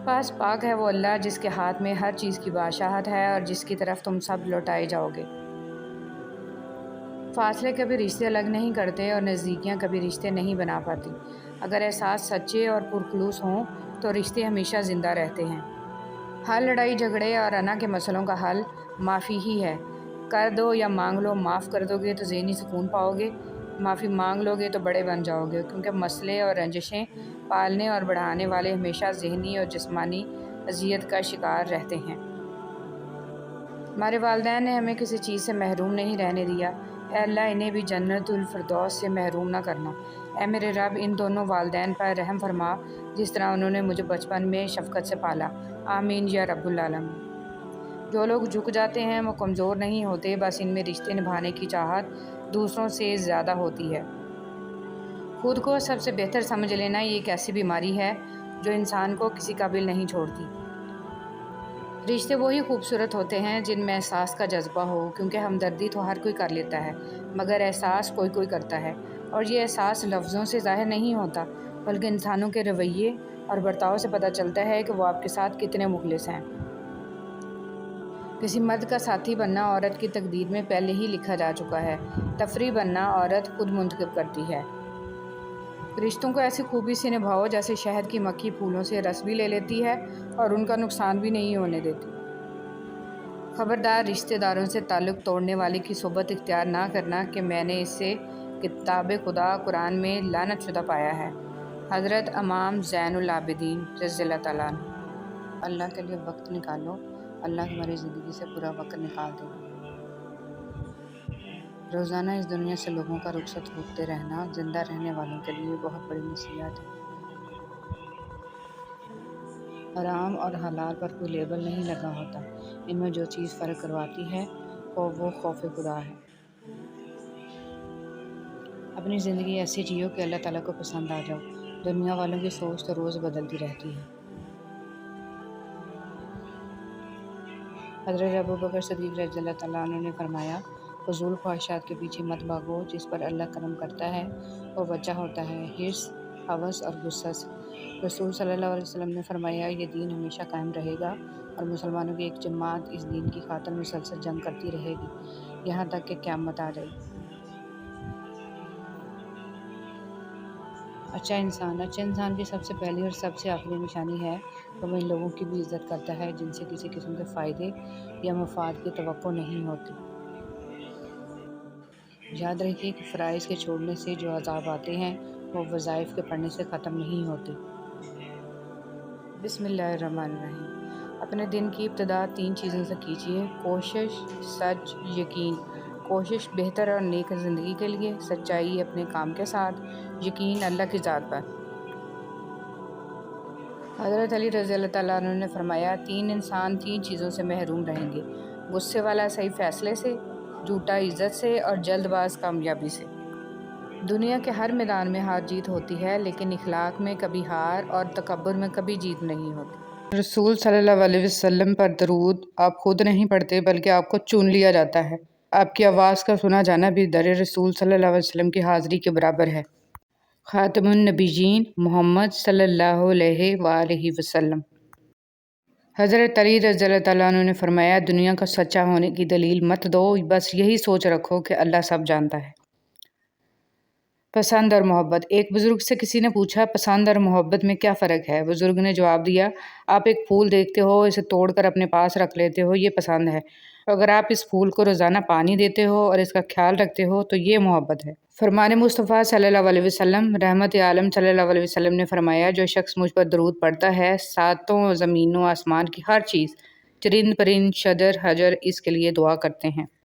پاس پاک ہے وہ اللہ جس کے ہاتھ میں ہر چیز کی بادشاہت ہے اور جس کی طرف تم سب لوٹائے جاؤ گے۔ فاصلے کبھی رشتے الگ نہیں کرتے اور نزدیکیاں کبھی رشتے نہیں بنا پاتی۔ اگر احساس سچے اور پرخلوص ہوں تو رشتے ہمیشہ زندہ رہتے ہیں۔ ہر لڑائی جھگڑے اور انا کے مسئلوں کا حل معافی ہی ہے۔ کر دو یا مانگ لو، معاف کر دو گے تو ذہنی سکون پاؤ گے، معافی مانگ لو گے تو بڑے بن جاؤ گے، کیونکہ مسئلے اور رنجشیں پالنے اور بڑھانے والے ہمیشہ ذہنی اور جسمانی اذیت کا شکار رہتے ہیں۔ ہمارے والدین نے ہمیں کسی چیز سے محروم نہیں رہنے دیا، اے اللہ انہیں بھی جنت الفردوس سے محروم نہ کرنا۔ اے میرے رب ان دونوں والدین پر رحم فرما جس طرح انہوں نے مجھے بچپن میں شفقت سے پالا، آمین یا رب العالمین۔ جو لوگ جھک جاتے ہیں وہ کمزور نہیں ہوتے، بس ان میں رشتے نبھانے کی چاہت دوسروں سے زیادہ ہوتی ہے۔ خود کو سب سے بہتر سمجھ لینا یہ ایک ایسی بیماری ہے جو انسان کو کسی قابل نہیں چھوڑتی۔ رشتے وہی خوبصورت ہوتے ہیں جن میں احساس کا جذبہ ہو، کیونکہ ہمدردی تو ہر کوئی کر لیتا ہے مگر احساس کوئی کوئی کرتا ہے، اور یہ احساس لفظوں سے ظاہر نہیں ہوتا بلکہ انسانوں کے رویے اور برتاؤ سے پتہ چلتا ہے کہ وہ آپ کے ساتھ کتنے مخلص ہیں۔ کسی مرد کا ساتھی بننا عورت کی تقدیر میں پہلے ہی لکھا جا چکا ہے، تفریح بننا عورت خود منتخب کرتی ہے۔ رشتوں کو ایسی خوبی سے نبھاؤ جیسے شہد کی مکھی پھولوں سے رس بھی لے لیتی ہے اور ان کا نقصان بھی نہیں ہونے دیتی۔ خبردار رشتہ داروں سے تعلق توڑنے والے کی صحبت اختیار نہ کرنا کہ میں نے اسے کتاب خدا قرآن میں لعنت شدہ پایا ہے۔ حضرت امام زین العابدین رضی اللہ تعالیٰ عنہ۔ اللہ کے لیے وقت نکالو، اللہ تمہاری زندگی سے پورا وقت نکال دے گا۔ روزانہ اس دنیا سے لوگوں کا رخصت ہوتے رہنا زندہ رہنے والوں کے لیے بہت بڑی نصیحت ہے۔ حرام اور حلال پر کوئی لیبل نہیں لگا ہوتا، ان میں جو چیز فرق کرواتی ہے وہ خوف خدا ہے۔ اپنی زندگی ایسی جیو کہ اللہ تعالیٰ کو پسند آ جاؤ۔ دنیا والوں کی سوچ تو روز بدلتی رہتی ہے۔ حضرت ابوبکر صدیق رضی اللہ تعالیٰ عنہ نے فرمایا، فضول خواہشات کے پیچھے مت بھاگو، جس پر اللہ کرم کرتا ہے وہ بچا ہوتا ہے حرص، ہوس اور غصہ سے۔ رسول صلی اللہ علیہ وسلم نے فرمایا، یہ دین ہمیشہ قائم رہے گا اور مسلمانوں کی ایک جماعت اس دین کی خاطر مسلسل جنگ کرتی رہے گی یہاں تک کہ قیامت آ جائے۔ اچھا انسان کی سب سے پہلی اور سب سے آخری نشانی ہے کہ وہ ان لوگوں کی بھی عزت کرتا ہے جن سے کسی قسم کے فائدے یا مفاد کی توقع نہیں ہوتی۔ یاد رکھیے کہ فرائض کے چھوڑنے سے جو عذاب آتے ہیں وہ وظائف کے پڑھنے سے ختم نہیں ہوتے۔ بسم اللہ الرحمن الرحیم۔ اپنے دن کی ابتدا 3 چیزوں سے کیجیے: کوشش، سچ، یقین۔ کوشش بہتر اور نیک زندگی کے لیے، سچائی اپنے کام کے ساتھ، یقین اللہ کی ذات پر۔ حضرت علی رضی اللہ تعالیٰ عنہ نے فرمایا، 3 انسان 3 چیزوں سے محروم رہیں گے: غصے والا صحیح فیصلے سے، جھوٹا عزت سے، اور جلد باز کامیابی سے۔ دنیا کے ہر میدان میں ہار جیت ہوتی ہے، لیکن اخلاق میں کبھی ہار اور تکبر میں کبھی جیت نہیں ہوتی۔ رسول صلی اللہ علیہ وسلم پر درود آپ خود نہیں پڑھتے بلکہ آپ کو چن لیا جاتا ہے۔ آپ کی آواز کا سنا جانا بھی در رسول صلی اللہ علیہ وسلم کی حاضری کے برابر ہے۔ خاتم النبیین محمد صلی اللہ علیہ وآلہ وسلم۔ حضرت علی رضی اللہ تعالیٰ عنہ نے فرمایا، دنیا کا سچا ہونے کی دلیل مت دو، بس یہی سوچ رکھو کہ اللہ سب جانتا ہے۔ پسند اور محبت۔ ایک بزرگ سے کسی نے پوچھا، پسند اور محبت میں کیا فرق ہے؟ بزرگ نے جواب دیا، آپ ایک پھول دیکھتے ہو، اسے توڑ کر اپنے پاس رکھ لیتے ہو، یہ پسند ہے۔ اگر آپ اس پھول کو روزانہ پانی دیتے ہو اور اس کا خیال رکھتے ہو تو یہ محبت ہے۔ فرمان مصطفیٰ صلی اللہ علیہ وسلم، رحمت عالم صلی اللہ علیہ وسلم نے فرمایا، جو شخص مجھ پر درود پڑھتا ہے، 7 زمین و آسمان کی ہر چیز، چرند پرند شجر حجر اس کے لیے دعا کرتے ہیں۔